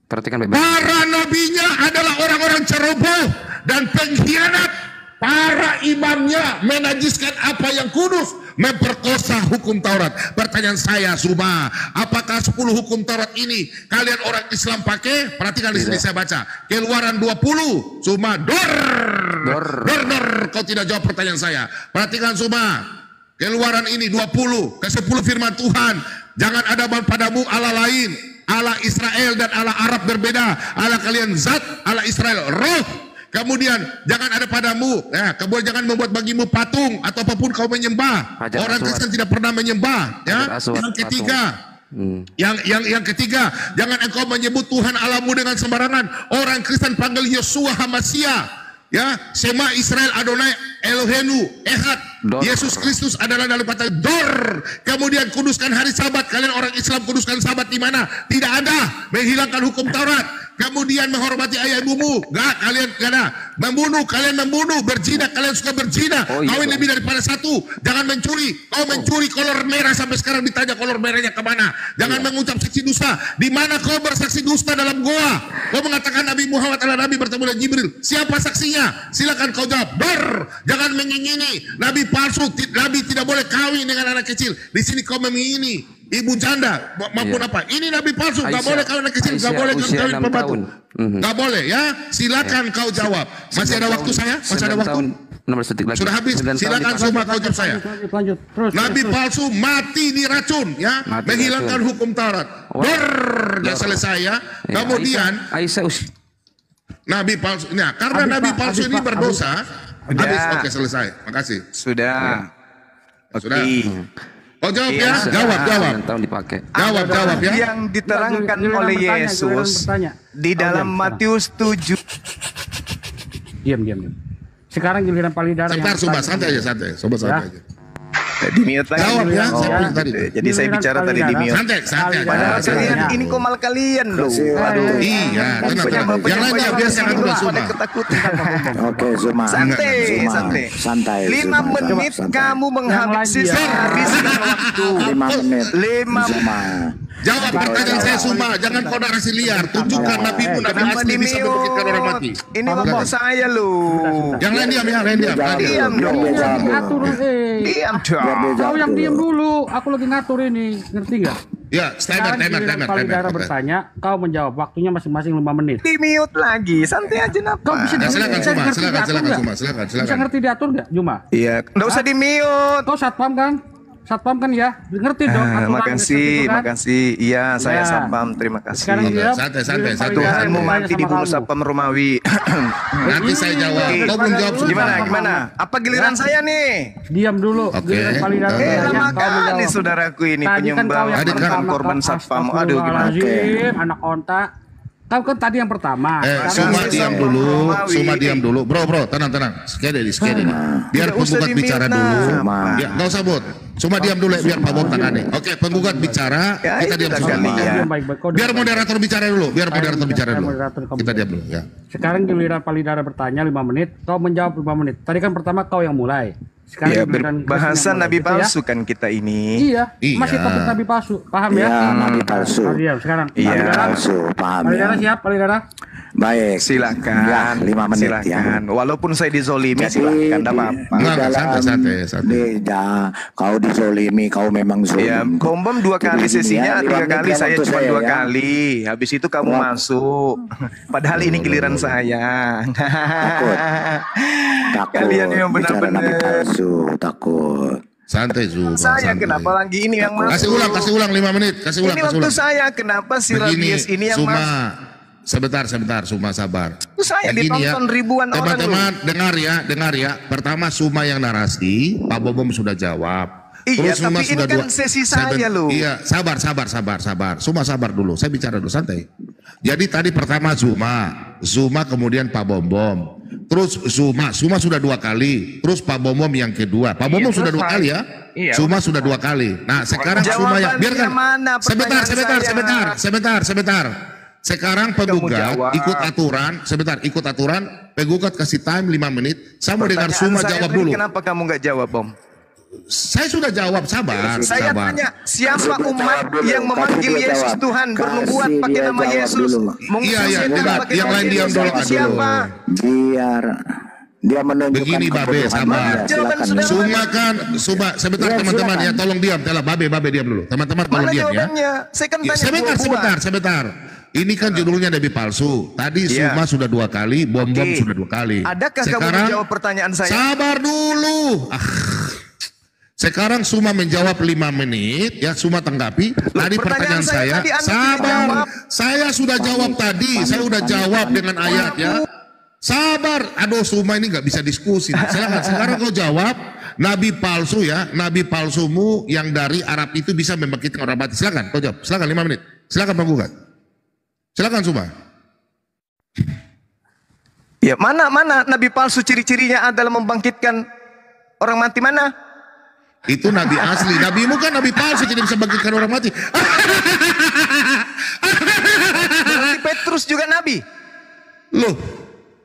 Perhatikan baik-baik. Para nabinya adalah orang-orang ceroboh dan pengkhianat. Para imamnya menajiskan apa yang kudus, memperkosa hukum Taurat. Pertanyaan saya, Subah, apakah 10 hukum Taurat ini kalian orang Islam pakai? Perhatikan di sini saya baca. Keluaran 20, Subah, dor. Kau tidak jawab pertanyaan saya. Perhatikan Subah. Keluaran ini 20, ke-10 firman Tuhan. Jangan ada padamu Allah lain. Allah Israel dan Allah Arab berbeda. Allah kalian zat, Allah Israel roh. Kemudian jangan ada padamu, ya, kemudian jangan membuat bagimu patung atau apapun kau menyembah. Orang Kristen tidak pernah menyembah. Ya. Yang ketiga, yang ketiga, jangan engkau menyebut Tuhan Allahmu dengan sembarangan. Orang Kristen panggil Yeshua Hamashiach. Ya, Sema Israel Adonai Elohenu Ehad. Yesus Kristus adalah dalam kata dor. Kemudian kuduskan hari Sabat. Kalian orang Islam kuduskan Sabat di mana? Tidak ada. Menghilangkan hukum Taurat. Kemudian menghormati ayah ibumu. Enggak, kalian ada. Membunuh, kalian membunuh. Berzina, kalian suka berzina. Kawin lebih daripada satu. Jangan mencuri. Kau mencuri kolor merah sampai sekarang ditanya kolor merahnya kemana. Jangan mengucap saksi dusta. Di mana kau bersaksi dusta dalam goa? Kau mengatakan Nabi Muhammad adalah Nabi bertemu dengan Jibril. Siapa saksinya? Silakan kau jawab. Jangan mengingini. Nabi palsu. Nabi tidak boleh kawin dengan anak kecil. Di sini kau mengingini ibu janda maupun apa. Ini nabi palsu. Gak boleh kawin anak kecil. Gak boleh kawin pembantu. Gak boleh ya. Silakan kau jawab. Masih ada waktu saya? Masih ada waktu? Sudah habis. Silakan semua kau jawab saya. Lanjut. Terus. Nabi palsu mati diracun ya. Menghilangkan hukum Taurat. Ya selesai ya. Kemudian nabi palsu. Nah, karena nabi palsu ini berdosa. Habis. Oke, selesai. Makasih. Sudah. Sudah. Oh jawab ya, jawab. Tahun dipakai. Jawab ya. Yang diterangkan oleh Yesus di dalam Matius 7. Diam. Sekarang giliran Palidara. Sebentar, Subah, santai aja. Sobat santai aja. Di mute lagi. Jawab ya, saya bilang tadi. Jadi saya bicara tadi di mute. Santai Padahal aja. kalian ini komal kalian loh. Aduh. Iya, tenang. Yang lainnya biar saya akan Subah. Oke, Zuma. Santai. 5 menit kamu menghabisi waktu. 5 menit. 5 Jawab pertanyaan saya Subah. Jangan kau narasi liar. Tunjukkan nabimu, nabi asli bisa membangkitkan orang mati. Ini waktu saya loh. Yang lain diam. Diam dong. Ngatur Diam dong. Kau yang diam dulu. Aku lagi ngatur ini. Ngerti nggak? Ya, timer. Palidara bertanya, kau menjawab. Waktunya masing-masing 5 menit. Di mute lagi. Santai aja napa. Kau bisa Silakan Subah. Bisa ngerti diatur nggak, Juma? Iya, enggak usah di mute. Kau satpam kan ya? Ngerti dong aturan. Makasih. Iya, saya satpam. Terima kasih. Sekarang dia Santai. Tuhanmu mati dibunuh satpam Romawi. Nanti saya jawab. Kau belum jawab Subah. Gimana? Apa giliran saya nih? Diam dulu. Giliran Palidara bertanya, Lama kau kali menjawab. saudaraku ini Tadi kan kau penyumbang yang pertama, korban satpam. Aduh, gimana? Astagfirullahaladzim, anak onta. Kau kan tadi yang pertama. Suma diam dulu. Bro, tenang. Sekali. Biar penggugat bicara dulu. Ya, nggak usah bot. Cuma diam dulu biar Pak Bob tangani. Oke, penggugat bicara, kita diam semua. Biar moderator bicara dulu. Kita diam dulu ya. Sekarang giliran Palidara bertanya 5 menit, kau menjawab 5 menit. Tadi kan pertama kau yang mulai. Sekarang ya, berbahasa nabi palsu kan kita ini. Iya. Masih topik nabi palsu. Paham ya? Nabi palsu. Sekarang. Iya, palsu. Paham ya. Palidara siap, Palidara? Baik. Silakan. Ya, 5 menit ya. Silakan. Walaupun saya dizolimi, Jadi silakan, tidak apa-apa. di Enggak, dalam santai. kau dizolimi, kau memang Ya, zolim. bom 2 Jadi kali gini sesinya, ya, 3 5 kali menit saya untuk cuma saya 2 ya. kali. Habis itu kamu masuk. Padahal ini giliran saya. Takut Kalian yang bicara nabi benar-benar. palsu, takut. Santai Zuma. Saya santai. kenapa lagi ini yang masuk? Kasih ulang 5 menit. Kasih ulang, Ini kasih waktu ulang. saya, kenapa si Begini, Rabies ini yang Suma. masuk? Sebentar, Suma sabar. Itu saya Begini ditonton ribuan orang Teman-teman, dengar ya. Pertama Suma yang narasi, Pak Bobom sudah jawab. Iya, Suma tapi ini kan sesi saya loh. Iya, sabar. Suma sabar dulu. Saya bicara dulu, santai. Jadi tadi pertama Zuma kemudian Pak Bom. Terus Zuma sudah 2 kali. Terus Pak Bom yang kedua. Pak Bom sudah 2 kali ya. Iya, Zuma sudah 2 kali. Nah, sekarang Zuma yang Jawabannya biarkan. mana pertanyaan Sebentar. Sekarang penggugat jawab. ikut aturan, penggugat kasih time 5 menit. Saya mau dengar Pertanyaan Suma saya jawab tadi, dulu. kenapa kamu nggak jawab, Bom? Saya sudah jawab, sabar. Saya tanya, siapa umat yang memanggil Kasih dia Yesus jawab. Tuhan, bernubuat Kasih pakai dia nama jawab Yesus? dulu. Iya, dengar. Yang lain diam dulu. Aduh. Siapa? Biar dia menunjukkan Begini, Babe, kebodohan sabar. dia. Jawaban Silakan. sudah Suma kan, sebentar Ya, teman-teman silakan. ya, tolong diam. Babe diam dulu. Teman-teman tolong Mana diam ya. jawabannya? Saya kan tanya Sebentar. Ini kan judulnya Nabi palsu. Tadi Iya. Suma sudah 2 kali, Bom Oke. sudah 2 kali. Adakah kamu menjawab pertanyaan saya? Sabar dulu. Sekarang Suma menjawab 5 menit, ya Suma tanggapi. Tadi pertanyaan saya, tadi Anda tidak sabar. jawab. Saya sudah jawab tadi, saya sudah jawab dengan ayat ya. Sabar, aduh Suma ini nggak bisa diskusi. Silakan, sekarang kau jawab. Nabi palsu ya, nabi palsumu yang dari Arab itu bisa membangkitkan orang mati. Silakan, kau jawab. Silakan 5 menit. Silakan penggugat. Silakan Suma. Ya, mana nabi palsu ciri-cirinya adalah membangkitkan orang mati mana? Itu nabi asli. Nabimu kan nabi palsu jadi bisa bangkitkan orang mati. Berarti Petrus juga nabi? Loh,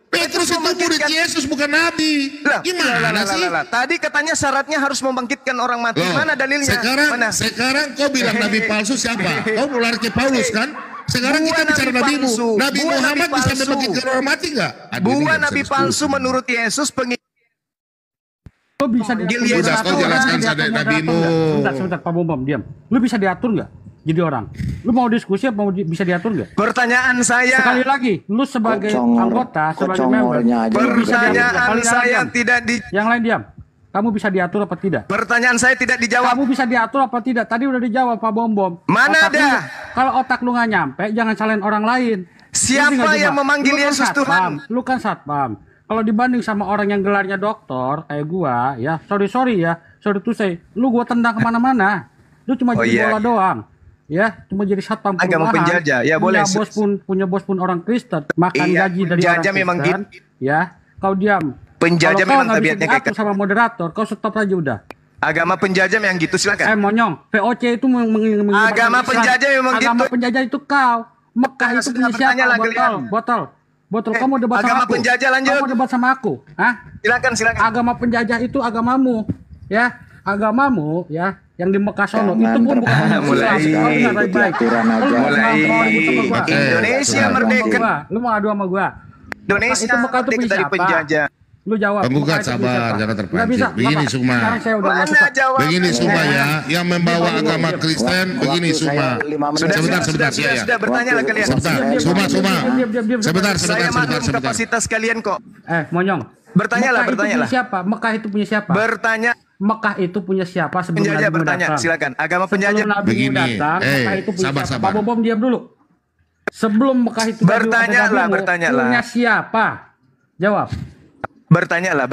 Petrus itu murid membangkitkan- Yesus bukan nabi. Gimana sih? Tadi katanya syaratnya harus membangkitkan orang mati. Loh, Mana dalilnya? Mana? Sekarang kau bilang nabi palsu siapa? Kau nular ke Paulus kan? Sekarang Buah kita bicara nabi nabimu. palsu. Nabi Buah Muhammad nabi bisa palsu. membangkitkan orang mati nggak? Aduh, ini Buah nggak bisa nabi diskusi. palsu menurut Yesus Lo bisa diatur. Sudah, kau jelaskan saja nabimu. Sebentar, Pak Bom, diam. Lu bisa diatur nggak jadi orang? Lu mau diskusi apa bisa diatur nggak? Pertanyaan saya. Sekali lagi, lu sebagai anggota, sebagai member, Kocongornya aja. lu bisa diatur. Pertanyaan Sekali lagi, saya diam. tidak di. Yang lain diam. Kamu bisa diatur apa tidak? Pertanyaan saya tidak dijawab. Kamu bisa diatur apa tidak? Tadi udah dijawab Pak Bom. Mana Otak ada? lu- kalau otak lu nggak nyampe, jangan salahin orang lain. Siapa Ngerti nggak yang juga? memanggil Lu kan Yesus satpam. Tuhan? Lu kan satpam. Kalau dibanding sama orang yang gelarnya dokter kayak gua, ya sorry to say, lu gua tendang kemana-mana. Lu cuma Oh, jadi iya. bola doang. Ya, cuma jadi satpam Agama perumahan. penjajah. Ya, boleh. Punya bos pun orang Kristen, makan Iya, gaji dari penjajah orang memang Kristen. Ya, kau diam. Penjajah Kalau kau memang nggak bisa tabiatnya kayak diatur sama moderator, kau stop aja udah. Agama penjajah yang gitu, silakan. Monyong, VOC itu Agama penjajah memang agama gitu. penjajah itu kau. Mekah Saya itu sudah punya bertanya siapa? lah kalian. Botol. Kamu debat sama agama aku. penjajah, lanjut. Kamu debat sama aku. Hah? Silakan. Agama penjajah itu agamamu. Ya, agamamu ya yang di Mekah sono itu pun bukan agama Mulai. Islam. Kau dengar baik-baik. Aturan aja. Lu mau Mulai. ribut sama gua. Oke. Indonesia Lu mau merdeka. gua. Lu mau adu sama gua. Indonesia Itu Mekah itu merdeka punya dari siapa? penjajah. Lu jawab. Penggugat, Mekah itu punya sabar, siapa? jangan terpancing. Nggak bisa, Begini, Bapak. Suma. Sekarang saya udah nggak Mana suka. jawab? Begini Suma ya, yang membawa agama Kristen, begini Waktu Suma. saya 5 menit. Sebentar, ya. Sudah bertanya lah kalian. Sebentar, Suma. Sebentar. Saya maklum kapasitas kalian kok. Monyong. Bertanyalah, Mekah itu bertanyalah. punya siapa? Mekah itu punya siapa? Bertanya Mekah itu punya siapa sebelum penjajah Nabi bertanya, datang? silakan. Agama penjajah. Sebelum Nabi Begini, datang, Mekah itu punya sabar, siapa? sabar. Pak Bom diam dulu. Sebelum Mekah itu Bertanyalah, bertanyalah. punya siapa? Jawab. Bertanyalah.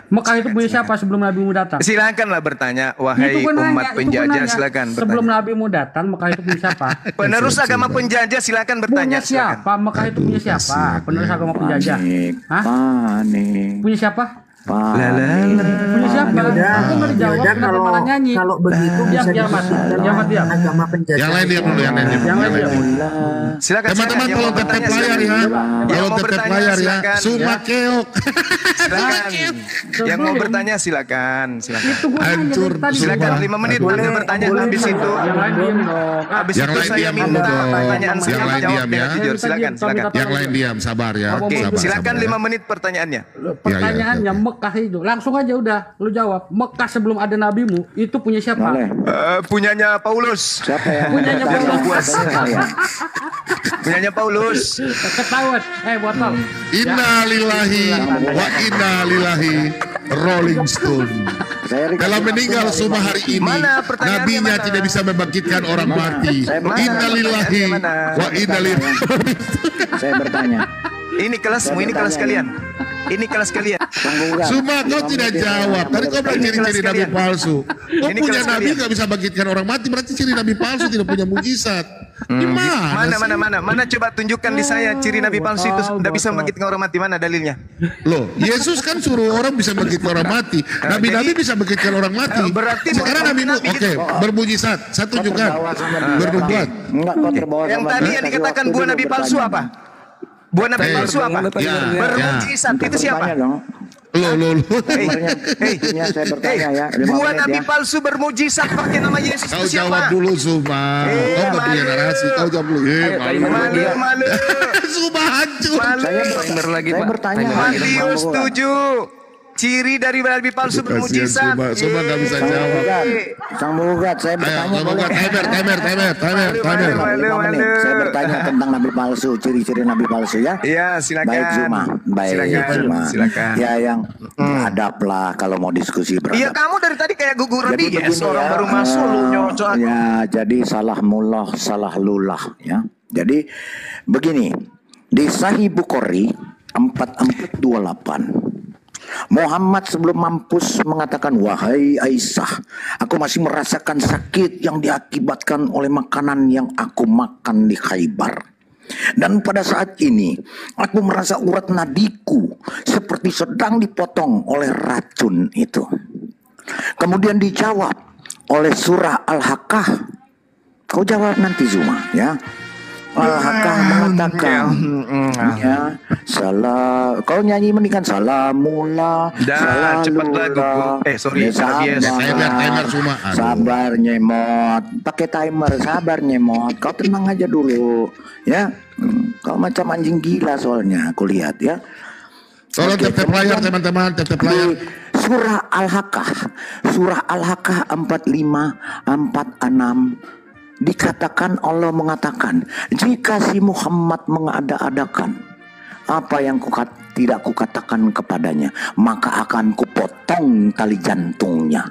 Mekah itu punya siapa sebelum Nabi datang? Silakanlah bertanya, wahai Itu gua nanya, umat itu gua penjajah, nanya. silakan Sebelum bertanya. Nabi datang, Mekah itu punya siapa? Penerus agama penjajah, silakan bertanya. Punya siapa? Mekah itu punya siapa? Penerus agama penjajah. Panik. Hah? Panik. Punya siapa? Punya siapa? Aku nggak dijawab, Yaudah, kenapa malah nyanyi? kalau begitu Diam, bisa kiamat. disebut Kiamat, diam. agama penjajah. Yang lain diam dulu, yang lain diam. Yang lain diam. Silakan. Teman-teman yang kalau mau tap bertanya, layar ya, silakan. Yang kalau mau tap bertanya, layar ya, silakan, Suma ya. keok. Silakan. Yang mau bertanya silakan. Itu gue nanya Hancur. dari tadi. Silakan Sumpah. 5 menit Boleh, Anda bertanya boleh. habis itu. Yang lain diam dong. Habis Yang itu lain saya diam dulu minta dong. pertanyaan Yang saya lain jawab diam dengan ya. jujur. Silakan, silakan. Yang lain diam, sabar ya. Oke, Sabar, silakan sabar, 5 ya. menit pertanyaannya. Pertanyaannya Ya, ya, ya. Mekah itu. Langsung aja udah lu jawab. Mekah sebelum ada nabimu itu punya siapa? Boleh. Punyanya Paulus. Siapa yang Punyanya bertanya? Paulus. Katanya saya. Punyanya Paulus. Ketahuan. Botol. Inna lillahi wa inna lillahi Rolling Stone. Saya dikasih Dalam waktu meninggal dari semua Bang. hari ini, Mana pertanyaannya, nabinya mana? tidak bisa membangkitkan orang mati. Saya bertanya. Inna lillahi Mana? wa inna lillahi. Saya bertanya. Ini kelasmu, ini kelas kalian. Ini kelas kalian. Tanggungan. Suma, kau tidak jawab. Tadi kau bilang ciri-ciri kelas nabi kalian. palsu. Kau Ini punya kelas nabi kalian. nggak bisa bangkitkan orang mati, berarti ciri nabi palsu tidak punya mujizat. Gimana sih? Mana coba tunjukkan di saya ciri nabi palsu itu tidak bisa membangkitkan orang mati, mana dalilnya? Loh, Yesus kan suruh orang bisa bangkitkan orang mati. Nabi-nabi jadi- bisa bangkitkan orang mati. Berarti Sekarang bukan nabi nabi oke, gitu. bermujizat. Saya Kau tunjukkan. terbawa sama dia. Bernubuat. Enggak, kau terbawa Yang sama tadi dia. yang Kasih dikatakan waktu buah dulu nabi palsu bertanya. apa? Buah nabi palsu apa? Ya, Bermujizat itu siapa? Bertanya dong. Loh. Hei, Intinya saya bertanya ya. 5 buah menit nabi ya. palsu bermujizat pakai nama Yesus Kau itu siapa? jawab dulu, Suma. Kau nggak punya narasi. Kau jawab dulu. Malu. Suma hancur. Timer lagi, Saya Pak. bertanya. Timer lagi. Matius 7. Ciri dari nabi palsu Kasihan bermujizat. Suma nggak bisa jawab. Sang Mugat, saya Ayo, bertanya Sang boleh. Mugat, timer. 5 menit. Saya bertanya tentang nabi palsu, ciri-ciri nabi palsu ya. Iya, silakan. Baik Zuma, baik Silakan, Zuma. silakan. Ya yang beradab lah kalau mau diskusi Iya, beradab. kamu dari tadi kayak gugur Jadi Rabi, begini orang ya, baru masuk lu nyocok aku. Ya, jadi salah mullah, salah lulah ya. Jadi begini, di Sahih Bukhari 4428 Muhammad sebelum mampus mengatakan, wahai Aisyah, aku masih merasakan sakit yang diakibatkan oleh makanan yang aku makan di Khaybar. Dan pada saat ini aku merasa urat nadiku seperti sedang dipotong oleh racun itu. Kemudian dijawab oleh surah Al-Haqqah. Kau jawab nanti Zuma ya. Al-Haqqah mengatakan ya, salah, kau nyanyi mendingan salamullah, Dah, cepatlah, gugur. Sorry, Rabies. Timer, Suma. Aduh. Sabar nyemot, pakai timer, sabar nyemot. Kau tenang aja dulu ya. Kau macam anjing gila soalnya aku lihat ya. Tolong Oke, tap layar kemudian teman-teman, tap di layar. surah Al-Haqqah 45-46 dikatakan, Allah mengatakan, jika si Muhammad mengada-adakan apa yang tidak kukatakan kepadanya, maka akan kupotong tali jantungnya.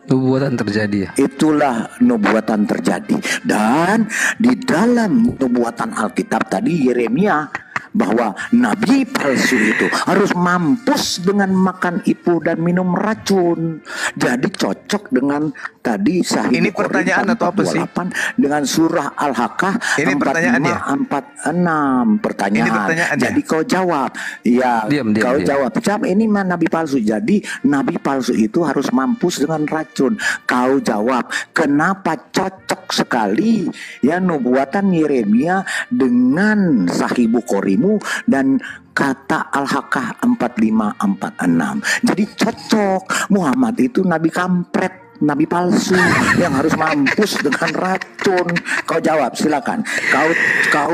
Nubuatan terjadi ya. Itulah nubuatan terjadi. Dan di dalam nubuatan Alkitab tadi Yeremia bahwa nabi palsu itu harus mampus dengan makan ipu dan minum racun. Jadi cocok dengan tadi Sahih Ini Bukhari pertanyaan atau apa sih? 428 dengan surah Al-Haqqah Ini pertanyaannya? 45-46 pertanyaan. Ini pertanyaannya? Jadi kau jawab. Ya, Diam. kau jawab. Ini mah nabi palsu. Jadi nabi palsu itu harus mampus dengan racun. Kau jawab, kenapa cocok sekali ya nubuatan Yeremia dengan Sahih Bukharimu dan kata Al-Haqqah 45-46. Jadi cocok. Muhammad itu nabi kampret, nabi palsu yang harus mampus dengan racun. Kau jawab, silakan. Kau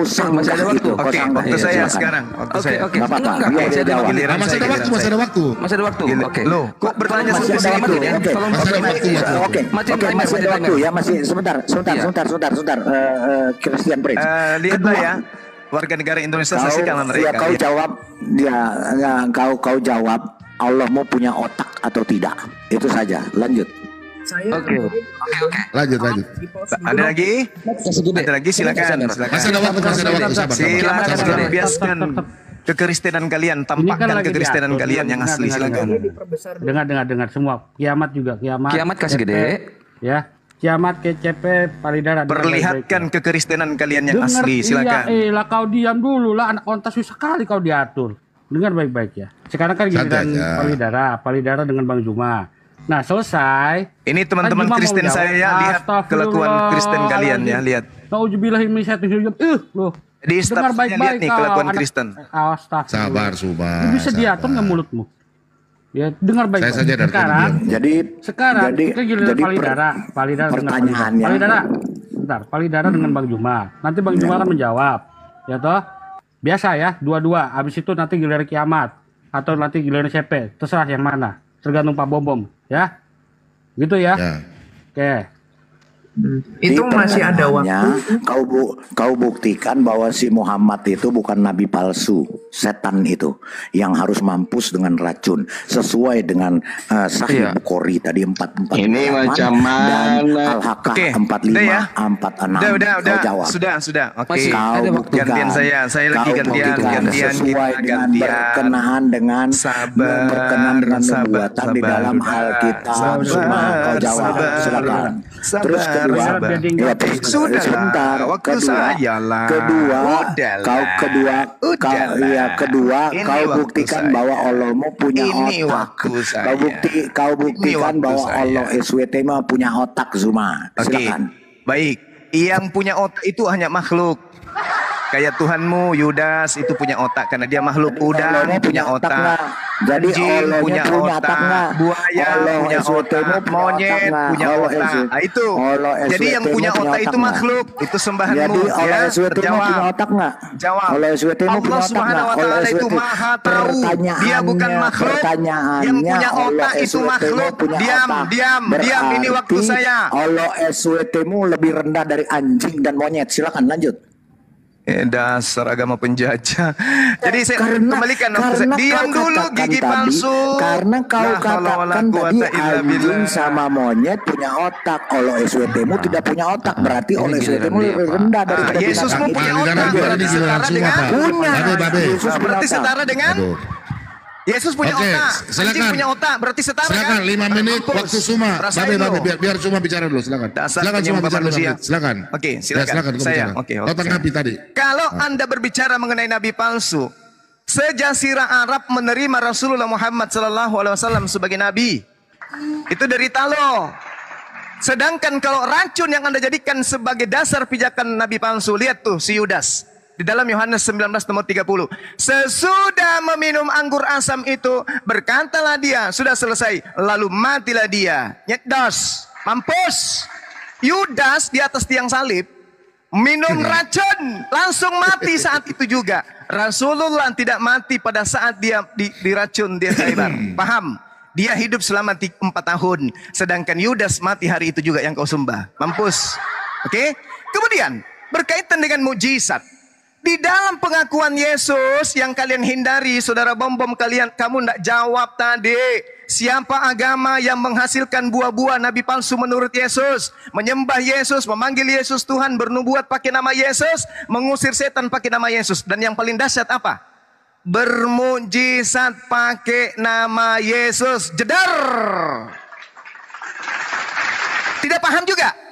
Masih ada sanggah waktu. itu. Kau Oke, sanggah. waktu Ya, saya silakan. sekarang. Waktu saya. Oke. Nggak apa-apa, Enggak, biar masih dia ada jawab. waktu. Giliran Masih ada saya, waktu, giliran masih ada saya. waktu. Masih ada waktu. Oke. Loh, kok bertanya Masih ada satu-satu waktu. ya? Oke. Tolong Masih ada matiin waktu, timer. Mas. Oke, Matiin oke, timer, masih ada matiin waktu timer. ya, masih sebentar. Christian Prince. Lihatlah Kedua, ya, warga negara Indonesia Kau, saksikan ya, mereka. kau jawab, kau jawab, Allah mau punya otak atau tidak? Itu saja. Lanjut. Saya Oke. Lanjut. Ada lagi? Ada lagi, silakan. Masih ada waktu, sabar. Silakan Sabar. lampiaskan kekristenan kalian, tampakkan lagi kekristenan diatur. kalian yang asli. Silakan. Dengar semua. Kiamat juga, kiamat. Kiamat kasih KCP, gede. Ya. Kiamat KCP Palidara. Perlihatkan kekristenan kalian yang asli. Silakan. Lah kau diam dulu lah, anak kontas susah kali kau diatur. dengar baik-baik ya. Sekarang kan giliran Palidara dengan Bang Juma. Nah selesai. Ini teman-teman Kristen saya ya, lihat kelakuan Kristen kalian ya, lihat. Nauzubillah min syaitonir rajim. Loh. Di Dengar baik-baik nih kelakuan Kristen. Sabar, Subah. Bisa diatur nggak mulutmu? Ya, dengar baik-baik. Saya saja dari sekarang kita giliran Palidara dengan Palidara dengan Bang Juma. Nanti Bang Juma akan menjawab. Ya toh? Biasa ya, dua-dua. Habis itu nanti giliran kiamat atau nanti giliran CP, terserah yang mana. Tergantung Pak Bom, ya. Gitu ya. Oke. Itu masih ada waktu. Kau buktikan bahwa si Muhammad itu bukan nabi palsu, setan itu yang harus mampus dengan racun sesuai dengan Sahih Bukhari tadi 44. Ini macam mana? Al-Haqqah 45 ya. 46. Udah. Jawab. Sudah. Oke. Kau buktikan. Gantian saya lagi gantian sesuai dengan berkenaan dengan nubuatan di dalam Alkitab. Kau jawab. Silakan. Terus sebentar. Kedua, kau buktikan bahwa Allahmu punya otak. Kau buktikan bahwa Allah SWT punya otak, Zuma. Silakan. Baik, yang punya otak itu hanya makhluk. Kayak Tuhanmu Yudas itu punya otak karena dia makhluk. Udang punya otak. Jadi jin punya otak, buaya punya otak, monyet punya otak. Nah, itu. Jadi yang punya otak itu makhluk, itu sembahanmu. Jadi Allah SWT punya otak nggak? Jawab. Allah SWT Allah Subhanahu Wa Taala itu maha tahu. Dia bukan makhluk. Yang punya otak itu makhluk. Diam. Ini waktu saya. Allah SWT-mu lebih rendah dari anjing dan monyet. Silakan lanjut. Dasar agama penjajah. Jadi saya kembalikan. Diam dulu gigi palsu. Karena kau katakan tadi anjing sama monyet punya otak. Allah SWT-mu tidak punya otak. Berarti Allah SWT-mu lebih rendah dari Yesusmu punya otak. Berarti setara dengan Yesus punya otak. Anjing punya otak. Berarti setara kan? 5 menit waktu Suma. Biar Suma bicara dulu. Silakan Suma bicara dulu. Silakan. Oke, silakan. Saya. Oke. Tanggapi tadi. Kalau Anda berbicara mengenai nabi palsu, sejazirah Arab menerima Rasulullah Muhammad SAW sebagai nabi. Itu derita lo. Sedangkan kalau racun yang Anda jadikan sebagai dasar pijakan nabi palsu, lihat tuh si Yudas. Di dalam Yohanes 19 nomor 30. Sesudah meminum anggur asam itu, berkatalah dia, sudah selesai. Lalu matilah dia. Nyetdos. Mampus. Yudas di atas tiang salib. Minum racun. Langsung mati saat itu juga. Rasulullah tidak mati pada saat dia diracun di Khaybar. Paham? Dia hidup selama 4 tahun. Sedangkan Yudas mati hari itu juga yang kau sembah. Mampus. Oke? Kemudian, berkaitan dengan mujizat. Di dalam pengakuan Yesus yang kalian hindari, saudara Bom, kamu tidak jawab tadi. Siapa agama yang menghasilkan buah-buah nabi palsu menurut Yesus? Menyembah Yesus, memanggil Yesus Tuhan, bernubuat pakai nama Yesus, mengusir setan pakai nama Yesus. Dan yang paling dahsyat apa? Bermujizat pakai nama Yesus. Jedar. Tidak paham juga?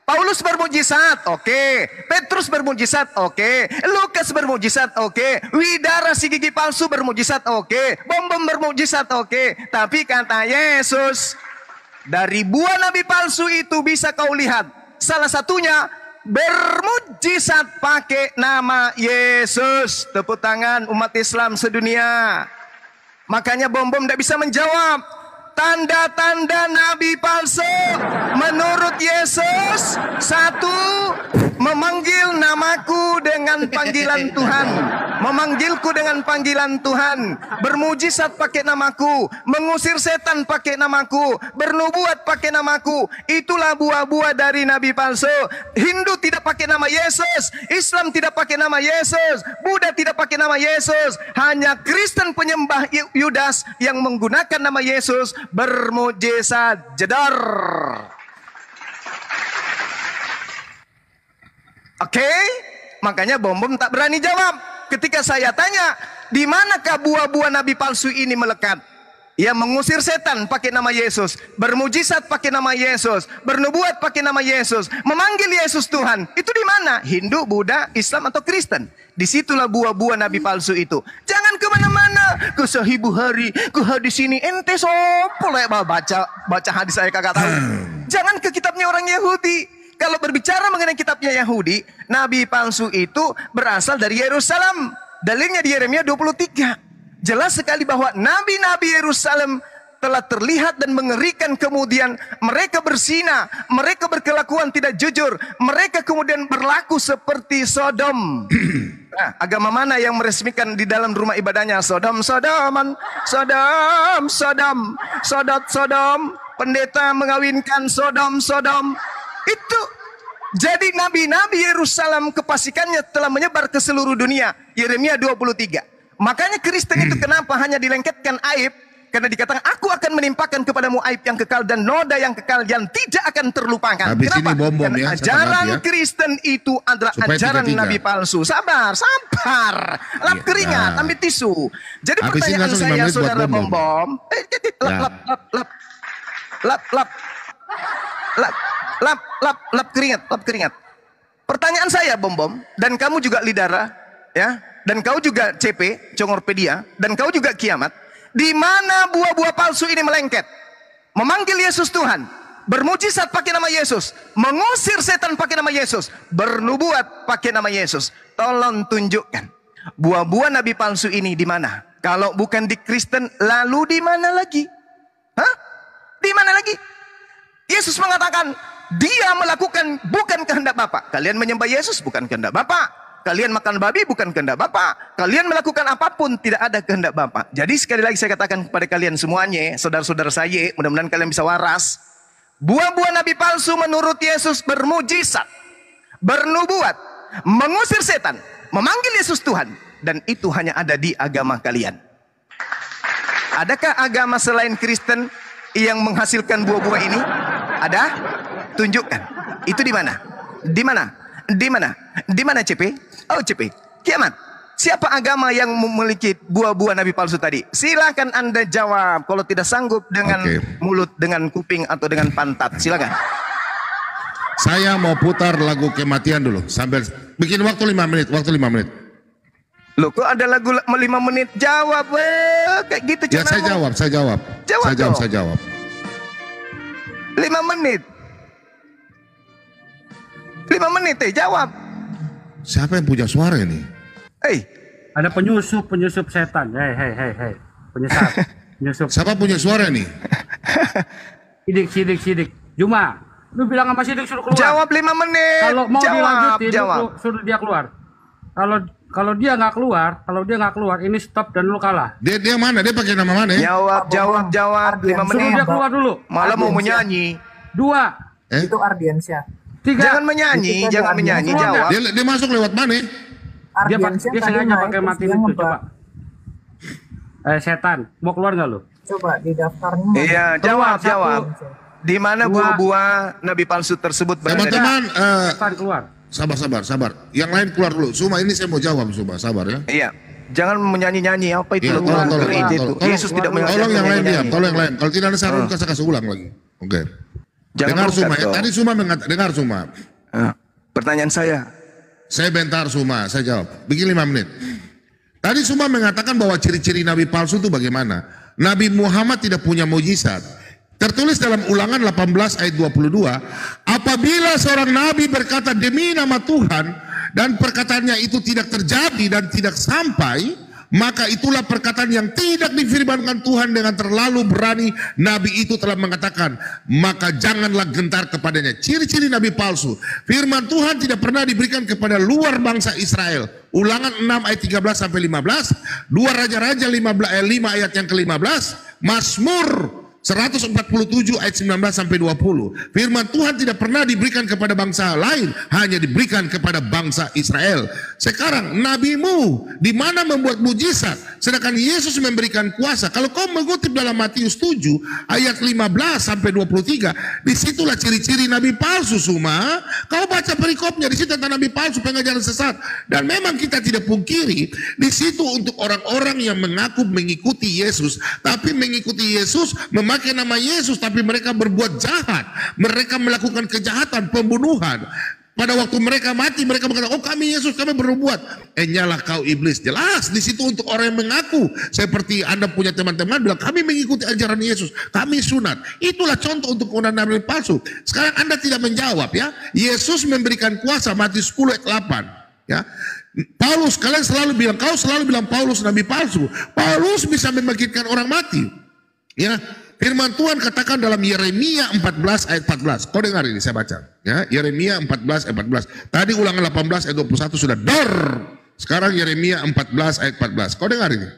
Paulus bermujizat, oke. Petrus bermujizat, oke. Lukas bermujizat, oke. Widara si gigi palsu bermujizat, oke. Bom bermujizat, oke. Tapi kata Yesus, dari buah nabi palsu itu bisa kau lihat. Salah satunya bermujizat pakai nama Yesus. Tepuk tangan umat Islam sedunia. Makanya Bom tidak bisa menjawab. Tanda-tanda nabi palsu menurut Yesus, 1, memanggil namaku dengan panggilan Tuhan, memanggilku dengan panggilan Tuhan, bermujizat pakai namaku, mengusir setan pakai namaku, bernubuat pakai namaku. Itulah buah-buah dari nabi palsu. Hindu tidak pakai nama Yesus, Islam tidak pakai nama Yesus, Buddha tidak pakai nama Yesus. Hanya Kristen penyembah Yudas yang menggunakan nama Yesus bermujizat. Jedar. Oke, makanya Bom tak berani jawab. Ketika saya tanya, di manakah buah-buah nabi palsu ini melekat? Ya, mengusir setan pakai nama Yesus, bermujizat pakai nama Yesus, bernubuat pakai nama Yesus, memanggil Yesus Tuhan. Itu di mana? Hindu, Buddha, Islam atau Kristen? Disitulah buah-buah nabi palsu itu. Jangan kemana-mana, ke Sahih Bukhari, ke hadis ini. Ente sopo lah baca hadis saya kagak tahu. Jangan ke kitabnya orang Yahudi. Kalau berbicara mengenai kitabnya Yahudi, nabi palsu itu berasal dari Yerusalem. Dalilnya di Yeremia 23. Jelas sekali bahwa nabi-nabi Yerusalem telah terlihat dan mengerikan, kemudian mereka berzina, mereka berkelakuan tidak jujur, mereka kemudian berlaku seperti Sodom. Nah, agama mana yang meresmikan di dalam rumah ibadahnya Sodom, pendeta mengawinkan Sodom. Itu jadi nabi-nabi Yerusalem kepastikannya telah menyebar ke seluruh dunia. Yeremia 23. Makanya Kristen itu kenapa hanya dilengketkan aib? Karena dikatakan, aku akan menimpakan kepadamu aib yang kekal dan noda yang kekal yang tidak akan terlupakan. Habis kenapa? Ini bom-bom karena ya, ajaran ya. Kristen itu adalah Supaya ajaran 33. nabi palsu. Sabar. Lap keringat, ambil tisu. Jadi Habis ini pertanyaan langsung 5 saya, menit buat saudara bom-bom. bom-bom. Lap keringat. Pertanyaan saya, bom-bom, dan kamu juga Lidara, ya, dan kau juga CP, Congorpedia, dan kau juga Kiamat. Di mana buah-buah palsu ini melengket? Memanggil Yesus Tuhan, bermujizat pakai nama Yesus, mengusir setan pakai nama Yesus, bernubuat pakai nama Yesus. Tolong tunjukkan buah-buah nabi palsu ini di mana? Kalau bukan di Kristen, lalu di mana lagi? Hah? Di mana lagi? Yesus mengatakan, dia melakukan bukan kehendak Bapa. Kalian menyembah Yesus bukan kehendak Bapa. Kalian makan babi bukan kehendak Bapa. Kalian melakukan apapun tidak ada kehendak Bapa. Jadi sekali lagi saya katakan kepada kalian semuanya, saudara-saudara saya, mudah-mudahan kalian bisa waras. Buah-buah nabi palsu menurut Yesus bermujizat, bernubuat, mengusir setan, memanggil Yesus Tuhan, dan itu hanya ada di agama kalian. Adakah agama selain Kristen yang menghasilkan buah-buah ini? Ada? Tunjukkan. Itu di mana? Di mana? Di mana? Di mana CP? Oh CP, Kiamat. Siapa agama yang memiliki buah-buah nabi palsu tadi? Silakan Anda jawab. Kalau tidak sanggup dengan mulut, dengan kuping, atau dengan pantat, silakan. Saya mau putar lagu kematian dulu. Sambil bikin waktu 5 menit. Loh, kok ada lagu 5 menit? Jawab, kayak gitu. Ya saya jawab. Saya jawab. 5 menit. 5 menit, jawab. Siapa yang punya suara ini? Ada penyusup setan. Hei. Penyusup. Siapa punya suara nih? Sidik. Juma, lu bilang sama Sidik suruh keluar. Jawab 5 menit. Kalau mau dilanjutin, jawab. Suruh dia keluar. Kalau dia nggak keluar, ini stop dan lu kalah. Dia mana? Dia pakai nama mana? Jawab 5 menit. Suruh dia keluar dulu. Malah mau menyanyi. 2. Itu Ardiansyah. 3. Jangan menyanyi, jawab. Dia masuk lewat mana? Dia sengaja pakai matiin itu, coba. Setan, mau keluar nggak lu? Coba di daftarnya. Iya, jawab. Di mana buah-buah nabi palsu tersebut berada? Teman-teman, keluar. Sabar. Yang lain keluar dulu. Suma ini saya mau jawab, sabar ya. Iya. Jangan menyanyi-nyanyi apa itu. Ya, tolong. Yesus tidak mengajarkan. Tolong yang lain diam. Tolong yang lain. Kalau tidak ada saran, saya kasih ulang lagi. Oke. Dengar Suma. Tadi Suma dengar Suma. Pertanyaan saya. Saya bentar Suma, saya jawab. Bikin 5 menit. Tadi Suma mengatakan bahwa ciri-ciri nabi palsu itu bagaimana? Nabi Muhammad tidak punya mujizat. Tertulis dalam Ulangan 18 ayat 22, apabila seorang nabi berkata demi nama Tuhan dan perkataannya itu tidak terjadi dan tidak sampai, maka itulah perkataan yang tidak difirmankan Tuhan dengan terlalu berani. Nabi itu telah mengatakan, maka janganlah gentar kepadanya. Ciri-ciri nabi palsu. Firman Tuhan tidak pernah diberikan kepada luar bangsa Israel. Ulangan 6 ayat 13 sampai 15, 2 Raja-Raja 5 ayat yang ke-15, Mazmur 147 ayat 19 sampai 20. Firman Tuhan tidak pernah diberikan kepada bangsa lain, hanya diberikan kepada bangsa Israel. Sekarang nabimu di mana membuat mujizat, sedangkan Yesus memberikan kuasa. Kalau kau mengutip dalam Matius 7 ayat 15 sampai 23, disitulah ciri-ciri nabi palsu. Suma, kau baca perikopnya, di situ tentang nabi palsu, pengajaran sesat. Dan memang kita tidak pungkiri, di situ untuk orang-orang yang mengaku mengikuti Yesus, tapi mengikuti Yesus memakai nama Yesus, tapi mereka berbuat jahat, mereka melakukan kejahatan, pembunuhan. Pada waktu mereka mati, mereka berkata, oh kami Yesus, kami bernubuat. Nyalah kau iblis. Jelas di situ untuk orang yang mengaku. Seperti Anda punya teman-teman bilang, kami mengikuti ajaran Yesus, kami sunat. Itulah contoh untuk penggunaan nabi palsu. Sekarang Anda tidak menjawab ya. Yesus memberikan kuasa, Matius 10 ayat 8. Ya. Paulus, kalian selalu bilang, kau selalu bilang Paulus nabi palsu. Paulus bisa membangkitkan orang mati. Ya. Firman Tuhan katakan dalam Yeremia 14 ayat 14. Kau dengar ini saya baca. Ya, Yeremia 14 ayat 14. Tadi Ulangan 18 ayat 21 sudah dor. Sekarang Yeremia 14 ayat 14. Kau dengar ini.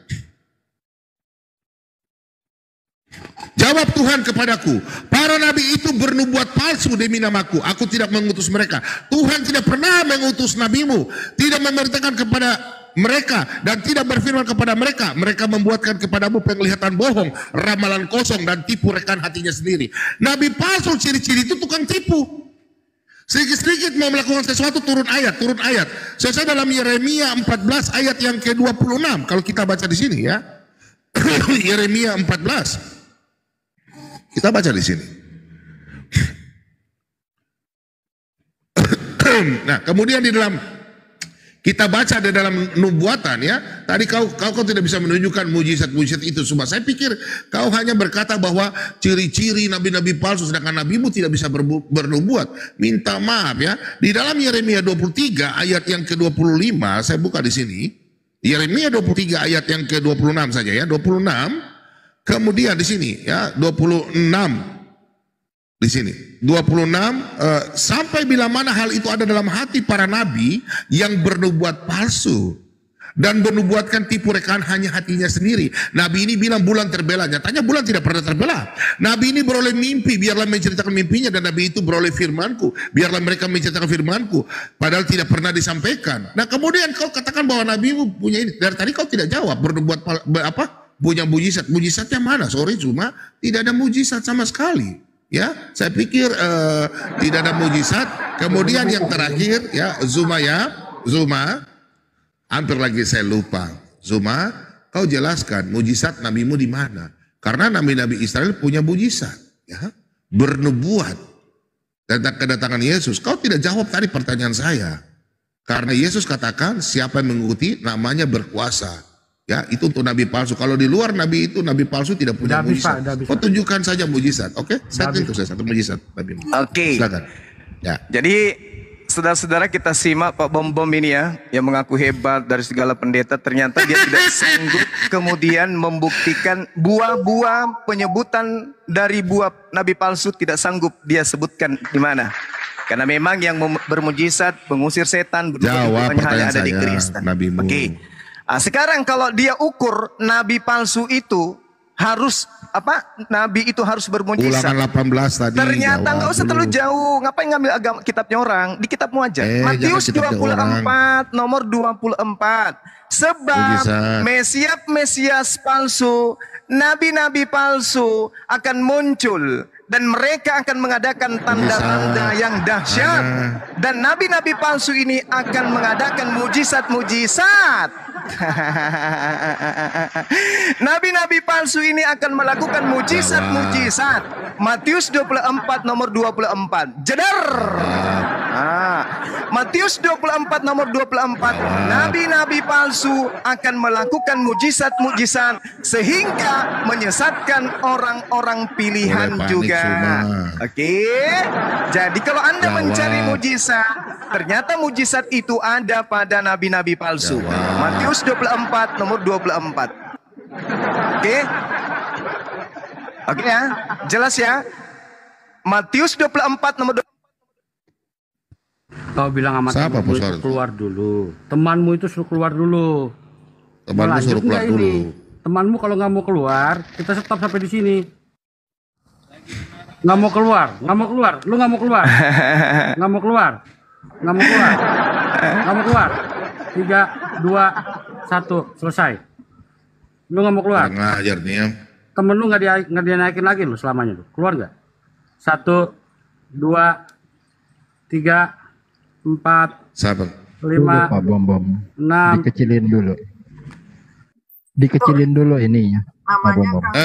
Jawab Tuhan kepadaku, para nabi itu bernubuat palsu demi namaku. Aku tidak mengutus mereka. Tuhan tidak pernah mengutus nabimu, tidak memerintahkan kepada mereka dan tidak berfirman kepada mereka. Mereka membuatkan kepadamu penglihatan bohong, ramalan kosong dan tipu rekan hatinya sendiri. Nabi palsu ciri-ciri itu tukang tipu. Sedikit-sedikit mau melakukan sesuatu turun ayat. Selesai dalam Yeremia 14 ayat yang ke-26. Kalau kita baca di sini ya. Yeremia 14. Kita baca di sini. Nah, kemudian di dalam kita baca di dalam nubuatan ya. Tadi kau tidak bisa menunjukkan mujizat-mujizat itu semua. Saya pikir kau hanya berkata bahwa ciri-ciri nabi-nabi palsu sedangkan nabimu tidak bisa bernubuat. Minta maaf ya. Di dalam Yeremia 23 ayat yang ke-25, saya buka di sini. Yeremia 23 ayat yang ke-26 saja ya, 26. Kemudian di sini ya 26 di sini 26 sampai bila mana hal itu ada dalam hati para nabi yang bernubuat palsu dan bernubuatkan tipu rekaan hanya hatinya sendiri. Nabi ini bilang bulan terbela, nyatanya bulan tidak pernah terbela. Nabi ini beroleh mimpi, biarlah menceritakan mimpinya, dan nabi itu beroleh firmanku, biarlah mereka menceritakan firmanku, padahal tidak pernah disampaikan. Nah kemudian kau katakan bahwa nabimu punya ini, dari tadi kau tidak jawab bernubuat punya mujizat. Mujizatnya mana? Sorry, cuma tidak ada mujizat sama sekali. Ya, saya pikir tidak ada mujizat. Kemudian yang terakhir ya, Zuma, hampir lagi saya lupa. Zuma, kau jelaskan mujizat nabimu di mana? Karena nabi-nabi Israel punya mujizat, ya, bernubuat tentang kedatangan Yesus. Kau tidak jawab tadi pertanyaan saya. Karena Yesus katakan siapa yang mengikuti namanya berkuasa. Ya, itu untuk nabi palsu. Kalau di luar nabi itu, nabi palsu tidak punya mujizat. Kau tunjukkan saja mujizat, oke? Saya itu saya satu mujizat nabi. Oke. Silakan. Ya. Jadi saudara-saudara kita simak Pak Bom ini ya, yang mengaku hebat dari segala pendeta, ternyata dia tidak sanggup kemudian membuktikan buah-buah penyebutan dari buah nabi palsu, tidak sanggup dia sebutkan di mana. Karena memang yang bermujizat, mengusir setan, jawab hanya ada di Kristen. Oke. Nah, sekarang kalau dia ukur nabi palsu itu harus apa? Nabi itu harus bermujizat. Ulangan 18 tadi. Ternyata nggak usah terlalu jauh. Ngapain ngambil agama kitabnya orang? Di kitabmu aja. Matius 24 nomor 24. Sebab Mesias palsu, nabi-nabi palsu akan muncul dan mereka akan mengadakan tanda-tanda yang dahsyat, dan nabi-nabi palsu ini akan mengadakan mujizat-mujizat. Nabi-nabi palsu ini akan melakukan mujizat-mujizat. Matius 24 nomor 24. Jedar. Matius 24 nomor 24. Nabi-nabi palsu akan melakukan mujizat-mujizat sehingga menyesatkan orang-orang pilihan juga. Oke. Jadi kalau Anda mencari mujizat, ternyata mujizat itu ada pada nabi-nabi palsu. Matius 24 nomor 24. Oke. Oke ya, jelas ya. Matius 24 nomor 24. Kau bilang sama temanmu itu keluar dulu. Temanmu itu suruh keluar dulu. Temanmu suruh keluar dulu. Temanmu kalau nggak mau keluar, kita stop sampai di sini. Nggak mau keluar. Lu nggak mau keluar. Nggak mau keluar. 3, 2, 1, selesai. Lu nggak mau keluar. Ngajar nih ya. Temen lu nggak dia naikin lagi lu selamanya lu. Keluar nggak? 1, 2, 3, 4, Sabar. 5, 6, dikecilin dulu. dikecilin dulu ininya.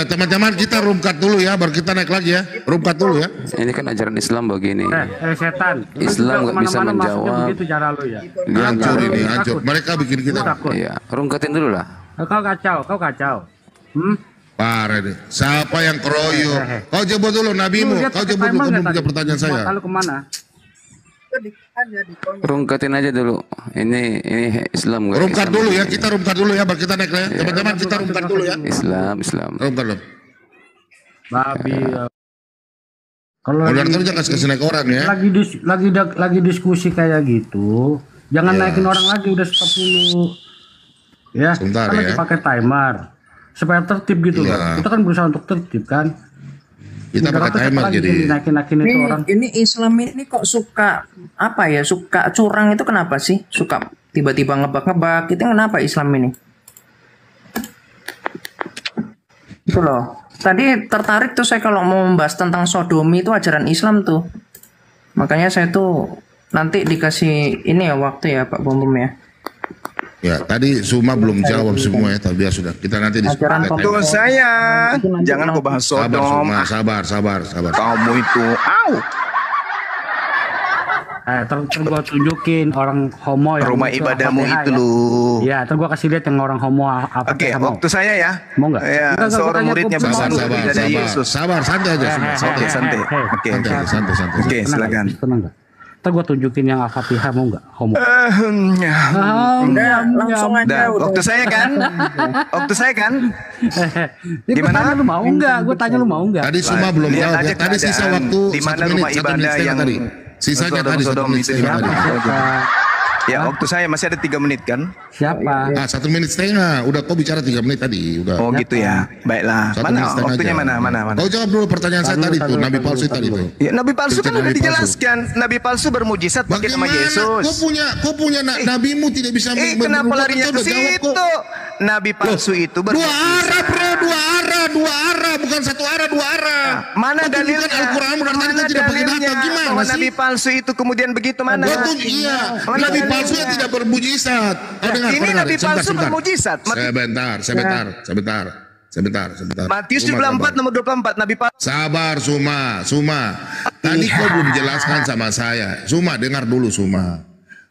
Teman-teman kita roomkat dulu ya, baru kita naik lagi ya. Roomkat dulu ya. Ini kan ajaran Islam begini. Setan. Islam nggak bisa menjawab. Begitu cara lu ya. Hancur ini, hancur. Mereka bikin kita. Iya, roomkatin dulu lah. Kau kacau. Parah deh. Siapa yang keroyok? Kau jebol dulu nabimu. Kau jebol dulu, kamu punya pertanyaan saya. Lalu kemana? Rungkatin aja dulu. Ini Islam nggak? Rungkat dulu ya, kita rungkat dulu ya, baru kita naik ya. Teman-teman kita rungkat dulu ya. Islam. Rungkat dulu. Babi. Kalau jangan kasih naik orang ya. Lagi diskusi kayak gitu, jangan naikin orang lagi, udah stop dulu. Ya, sebentar kan ya. pakai timer supaya tertib gitu loh. Kita kan berusaha untuk tertib kan. Kita pakai timer jadi. Ini Islam ini kok suka apa ya? Suka curang itu kenapa sih? Suka tiba-tiba ngebak-ngebak. Itu kenapa Islam ini? Itu loh. Tadi tertarik tuh saya kalau mau membahas tentang sodomi itu ajaran Islam tuh. Makanya saya tuh nanti dikasih ini ya waktu ya Pak Bom ya. Ya, tadi Suma belum jawab semua ya, tapi ya sudah. Kita nanti diskusi. Tuh saya, jangan kau bahas Sodom. Sabar. Kamu itu, Gua tunjukin orang homo yang rumah ibadahmu itu loh. Ya, gua kasih lihat yang orang homo apa. Oke, waktu saya ya. Mau nggak? Ya, seorang muridnya sabar, santai aja. Santai. Oke, silakan. Tenang nggak? Ntar gue tunjukin yang Al-Fatihah, mau nggak? Homo. Langsung aja. Waktu saya kan. Gimana? Lu mau nggak? Gue tanya lu mau nggak? Tadi semua belum jawab ya. Tadi sisa waktu di mana rumah ibadah yang tadi. Sisanya tadi 1 menit setengah tadi. Ya, waktu saya masih ada 3 menit kan? Siapa? 1 menit setengah. Udah kau bicara 3 menit tadi. Udah. Oh gitu ya. Baiklah. Mana waktunya mana? Kau jawab dulu pertanyaan saya tadi tuh. Nabi palsu tadi tuh. Ya, Nabi palsu kan udah dijelaskan. Nabi palsu bermujizat pakai nama Yesus. Kau punya nabimu tidak bisa kenapa larinya ke situ? Nabi palsu itu bermujizat. Dua arah, bukan satu arah, 2 arah. Mana dalilnya? Al-Quran berarti tidak pakai data. Gimana sih? Nabi palsu itu kemudian begitu mana? Iya. Nabi palsu yang tidak bermujizat. Ini Nabi palsu bermujizat. Sebentar. Matius 24 nomor 24 Nabi palsu. Sabar Suma. Tadi kau belum jelaskan sama saya. Suma, dengar dulu Suma.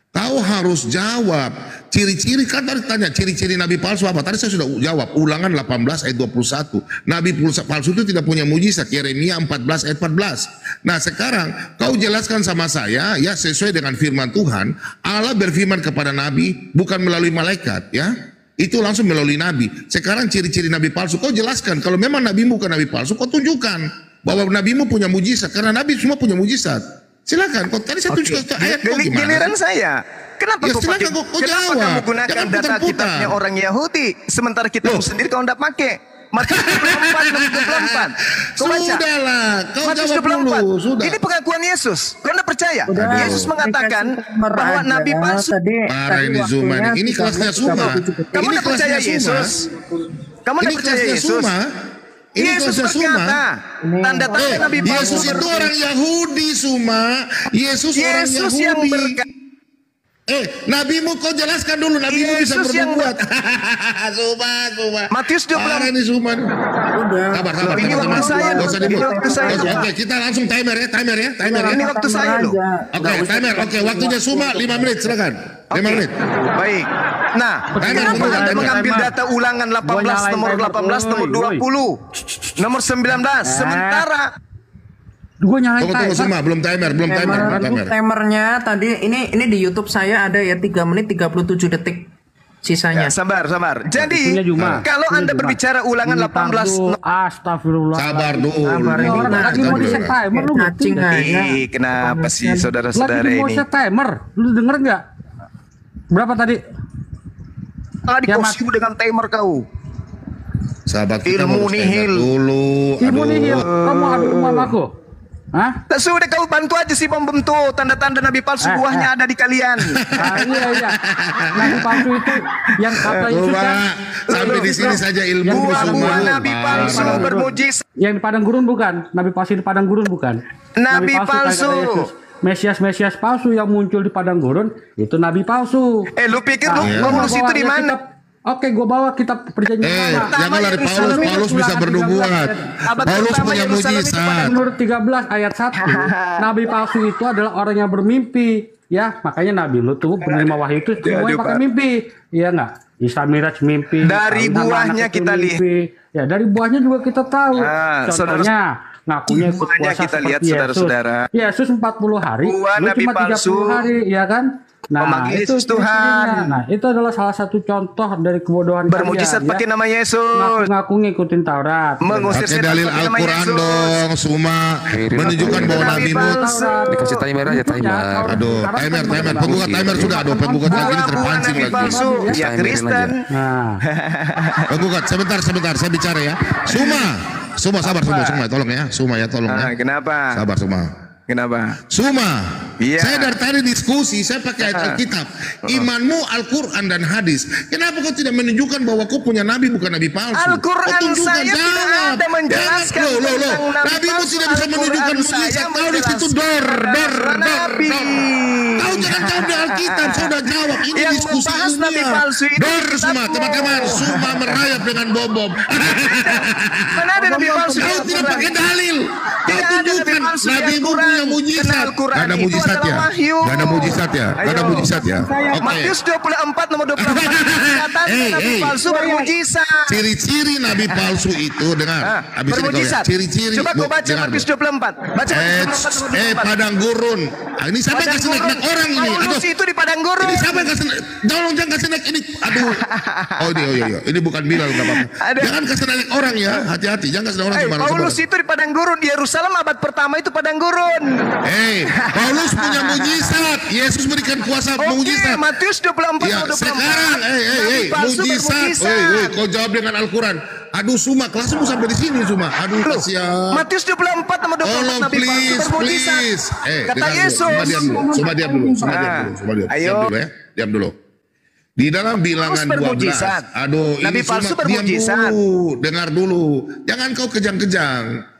Kau harus jawab ciri-ciri, kan tadi tanya ciri-ciri Nabi palsu apa? Tadi saya sudah jawab. Ulangan 18 ayat 21. Nabi palsu itu tidak punya mujizat. Yeremia 14 ayat 14. Nah sekarang kau jelaskan sama saya ya, sesuai dengan firman Tuhan. Allah berfirman kepada Nabi bukan melalui malaikat ya. Itu langsung melalui Nabi. Sekarang ciri-ciri Nabi palsu kau jelaskan. Kalau memang Nabimu bukan Nabi palsu, kau tunjukkan bahwa Nabimu punya mujizat. Karena Nabi semua punya mujizat. Silakan, kok tadi saya tunjukkan ayat kok gimana? Giliran saya. Kenapa ya, silakan kau jawab. Kamu gunakan data kitabnya orang Yahudi, sementara kita sendiri kau tidak pakai. Matius 24. Sudahlah, kau jawab dulu. Sudah. Ini pengakuan Yesus. Kau tidak percaya? Yesus mengatakan bahwa Nabi palsu. Parah ini Zuma. Ini kelasnya Suma. Kamu tidak percaya Yesus? Kamu tidak percaya Yesus? Yesus berkata, tanda-tanda Nabi palsu. Yesus itu orang Yahudi, Suma. Yesus orang Yahudi. Nabimu kau jelaskan dulu. Nabimu bisa berbuat. Suma. Matius 24. Ini Suma. Sabar. Ini waktu saya. Oke, kita langsung timer ya. Ini waktu saya loh. Oke, timer. Oke, waktunya Suma 5 menit. Silakan. 5 menit. Baik. Nah, kenapa Anda mengambil data ulangan 18 nomor 18 nomor 20 nomor 19 sementara gue nyalain tunggu Suma, belum timer. Timernya tadi ini di YouTube saya ada ya 3 menit 37 detik sisanya. Ya, sabar. Jadi kalau Anda berbicara ulangan 18 astagfirullah. Sabar dulu. Lagi mau di set timer lu ngerti enggak? Kenapa sih saudara-saudara ini? Lagi mau set timer. Lu denger enggak? Berapa tadi? Tadi kau sibuk dengan timer kau. Sahabat kita ilmu nihil dulu. Ilmu nihil. Kamu adu sama aku? Hah? Sudah kau bantu aja sih bom tuh. Tanda-tanda Nabi palsu buahnya ada di kalian. Iya. Nabi palsu itu yang kata Yesus kan. Sampai di sini saja ilmu buah Nabi palsu bermujizat. Yang di padang gurun bukan? Nabi palsu di padang gurun bukan? Nabi palsu. Mesias palsu yang muncul di padang gurun itu nabi palsu. Lu pikir lu ngurus itu di mana? Oke, gue bawa kitab perjanjian lama. Jangan lari Paulus bisa bernubuat. Paulus punya mujizat. Menurut 13 ayat 1, nabi palsu itu adalah orang yang bermimpi. Ya, makanya nabi lu tuh penerima wahyu itu semuanya pakai mimpi. Iya nggak? Isra Miraj mimpi. Dari buahnya kita lihat. Ya, dari buahnya juga kita tahu. Contohnya, ngakunya ikut puasa kita lihat seperti saudara-saudara. Yesus 40 hari, Buah lu nabi cuma 30 palsu. hari, ya kan? Nah, itu Yesus Tuhan. Nah, itu adalah salah satu contoh dari kebodohan bermujizat kalian, pakai nama Yesus. Ngaku ngikutin Taurat. Mengusir pakai dalil Al-Quran dong, Suma. Menunjukkan bahwa Nabi dikasih timer aja timer. Aduh, timer. Penggugat timer sudah. Aduh, penggugat lagi ini terpancing lagi. Palsu. Ya Kristen. Nah, Penggugat, sebentar, saya bicara ya. Suma sabar, Suma, tolong ya. Suma ya, tolong ya. Kenapa? Sabar, Suma. Kenapa? Suma, Iya. saya dari tadi diskusi, saya pakai ayat Alkitab. Imanmu Al-Quran dan hadis. Kenapa kau tidak menunjukkan bahwa kau punya nabi bukan nabi palsu? Al-Quran saya tidak ada menjelaskan tentang nabimu tidak bisa menunjukkan mujizat. Kau di situ dor. Kau jangan jawab di Alkitab, saya sudah jawab. Ini yang diskusi nabi ilmiah. palsu itu Dor semua, teman-teman. Suma merayap dengan bom. Mana ada nabi palsu? Kau tidak pakai dalil. Kau Tidak ada nabi tunjukkan palsu di nabimu Al-Quran. punya mujizat. Al-Quran Gak ada itu mujizat adalah ya? wahyu. Gak ada mujizat ya? Gak ada Ayo. mujizat ya? Oke. Matius 24 nomor 24 dikatakan nabi palsu bermujizat. Ciri-ciri nabi palsu itu dengar. Habis ini kau Bermujizat. lihat. Ciri-ciri. Coba kau baca dengar Matius dulu. 24. Baca Matius 24. Padang gurun. Ini siapa yang kasih naik orang ini? Paulus itu di padang gurun. Ini siapa yang kasih naik? Tolong jangan kasih naik ini. Aduh. Oh iya. Ini bukan Bilal nggak apa-apa. Jangan kasih naik orang ya. Hati-hati. Jangan kasih naik orang sembarang. Paulus itu di padang gurun. Di Yerusalem abad pertama itu padang gurun. Paulus punya mujizat. Yesus berikan kuasa mujizat. Matius 24 Ya, 24. sekarang, mujizat. Kau jawab dengan Al-Quran. Aduh, Suma, kelasmu sampai di sini, Suma. Aduh, kasihan. Matius 24 nomor 24 Tolong, nabi palsu bermujizat. Kata Yesus. Suma diam dulu. Ayo. Diam dulu. Di dalam bilangan 12. Aduh, nabi ini palsu Suma, diam bermujizat. dulu. Dengar dulu. Jangan kau kejang-kejang.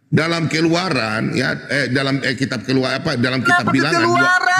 Dalam Keluaran ya dalam kitab Keluaran dalam kitab bilangan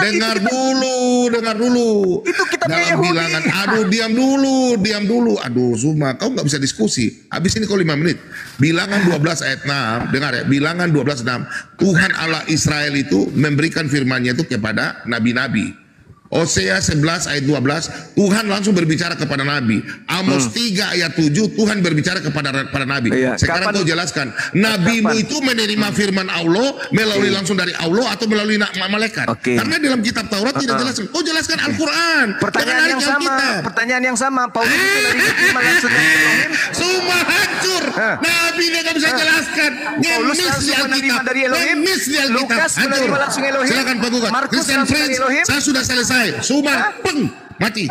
dengar dulu itu kitab dalam Yahudi. bilangan diam dulu aduh Suma kau nggak bisa diskusi habis ini kau 5 menit bilangan 12 ayat 6 dengar ya bilangan 12 6 Tuhan Allah Israel itu memberikan firman-Nya itu kepada nabi-nabi. Hosea 11 ayat 12 Tuhan langsung berbicara kepada Nabi. Amos 3 ayat 7 Tuhan berbicara kepada para Nabi. Sekarang kau jelaskan nabimu itu menerima firman Allah melalui langsung dari Allah atau melalui malaikat. Karena dalam kitab Taurat tidak jelas. Kau jelaskan Al-Quran. Pertanyaan yang sama Paulus itu dari firman langsung dari Elohim. Semua hancur. Nabi dia nggak bisa jelaskan. Paulus langsung menerima dari Elohim. Lukas menerima langsung Elohim. Silakan penggugat. Markus Christian langsung dari Friends, Elohim. saya sudah selesai. Suma, mati.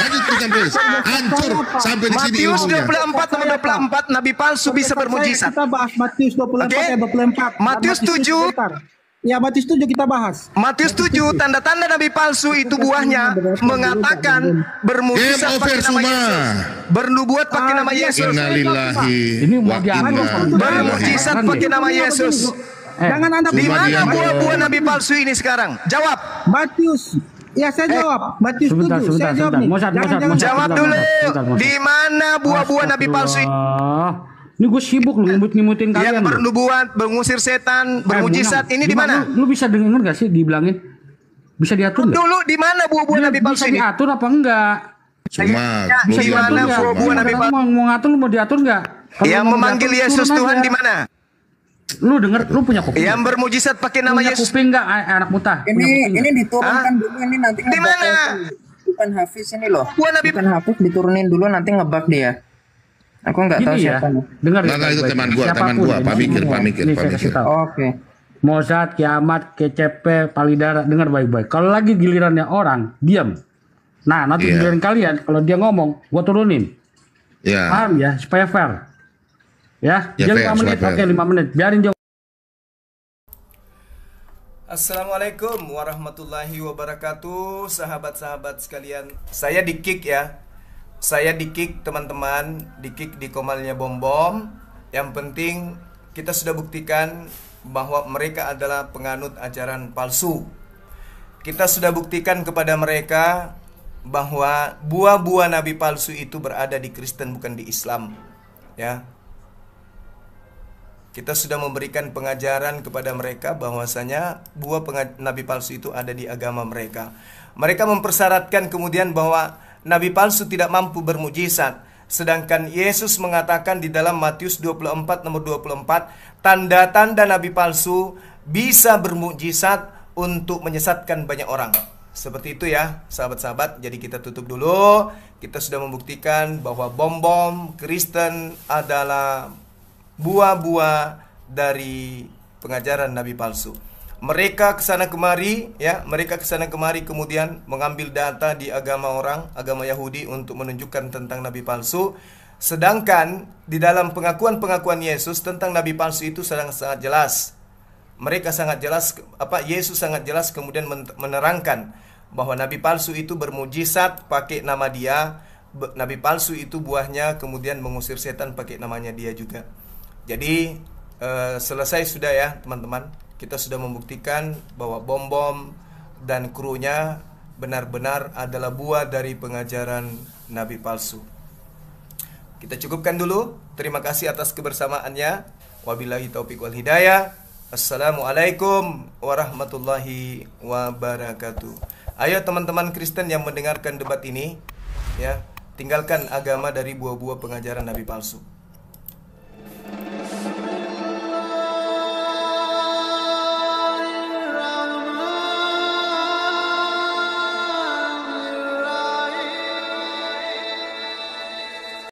Lanjut Christian Friends. Hancur sampai di sini Matius ilmunya. 24 nomor 24 nabi palsu bisa bermujizat. Kita bahas Matius 24 ayat 24. Matius 7. Ya Matius 7 kita bahas. Matius 7 tanda-tanda nabi palsu itu buahnya mengatakan bermujizat pakai nama Yesus. Bernubuat pakai nama Yesus. Innalillahi wa bermujizat pakai nama Yesus. Jangan Anda di mana buah-buah nabi palsu ini sekarang? Jawab. Matius. Ya saya jawab. Matius 7. Saya jawab nih. Jawab dulu. Di mana buah-buah nabi palsu ini? Ini gue sibuk lu ngimut-ngimutin kalian. Yang bernubuat, mengusir setan, bermujizat. Ini di mana? Lu bisa denger gak sih dibilangin? Bisa diatur nggak? Dulu di mana buah-buah nabi palsu ini? Bisa diatur apa enggak? Cuma di mana buah-buah nabi palsu? Mau ngatur lu mau diatur nggak? Yang memanggil Yesus Tuhan di mana? Lu denger, lu punya kuping? Yang bermujizat pakai nama Yesus. Kuping nggak anak mutah? Ini diturunkan dulu ini nanti. Di mana? Bukan Hafiz ini loh. Buah nabi. Bukan Hafiz diturunin dulu nanti ngebug dia. Aku nggak tahu siapa. Dengar. Enggak itu teman gua, Pak Mikir. Oke. Mozart, Kiamat, KCP, Palidara, dengar baik-baik. Kalau lagi gilirannya orang, diam. Nah, nanti giliran kalian, kalau dia ngomong, gua turunin. Paham ya, supaya fair. Ya, jangan 5 menit, oke 5 menit. Biarin jauh. Assalamualaikum warahmatullahi wabarakatuh, sahabat-sahabat sekalian. Saya di kick ya. Saya di kick teman-teman, di kick di Komalnya Bom Bom. Yang penting kita sudah buktikan bahwa mereka adalah penganut ajaran palsu. Kita sudah buktikan kepada mereka bahwa buah-buah nabi palsu itu berada di Kristen bukan di Islam. Ya. Kita sudah memberikan pengajaran kepada mereka bahwasanya buah nabi palsu itu ada di agama mereka. Mereka mempersyaratkan kemudian bahwa nabi palsu tidak mampu bermujizat. Sedangkan Yesus mengatakan di dalam Matius 24 nomor 24, tanda-tanda nabi palsu bisa bermujizat untuk menyesatkan banyak orang. Seperti itu ya, sahabat-sahabat. Jadi kita tutup dulu. Kita sudah membuktikan bahwa bom-bom Kristen adalah buah-buah dari pengajaran nabi palsu. Mereka kesana kemari, ya, mereka kesana kemari kemudian mengambil data di agama orang, agama Yahudi untuk menunjukkan tentang nabi palsu. Sedangkan di dalam pengakuan-pengakuan Yesus tentang nabi palsu itu sangat jelas. Mereka sangat jelas, Yesus sangat jelas kemudian menerangkan bahwa nabi palsu itu bermujizat pakai nama dia. Nabi palsu itu buahnya kemudian mengusir setan pakai namanya dia juga. Jadi selesai sudah ya teman-teman. Kita sudah membuktikan bahwa bom-bom dan krunya benar-benar adalah buah dari pengajaran nabi palsu. Kita cukupkan dulu. Terima kasih atas kebersamaannya. Wabillahi taufiq wal hidayah. Assalamualaikum warahmatullahi wabarakatuh. Ayo teman-teman Kristen yang mendengarkan debat ini, ya, tinggalkan agama dari buah-buah pengajaran nabi palsu.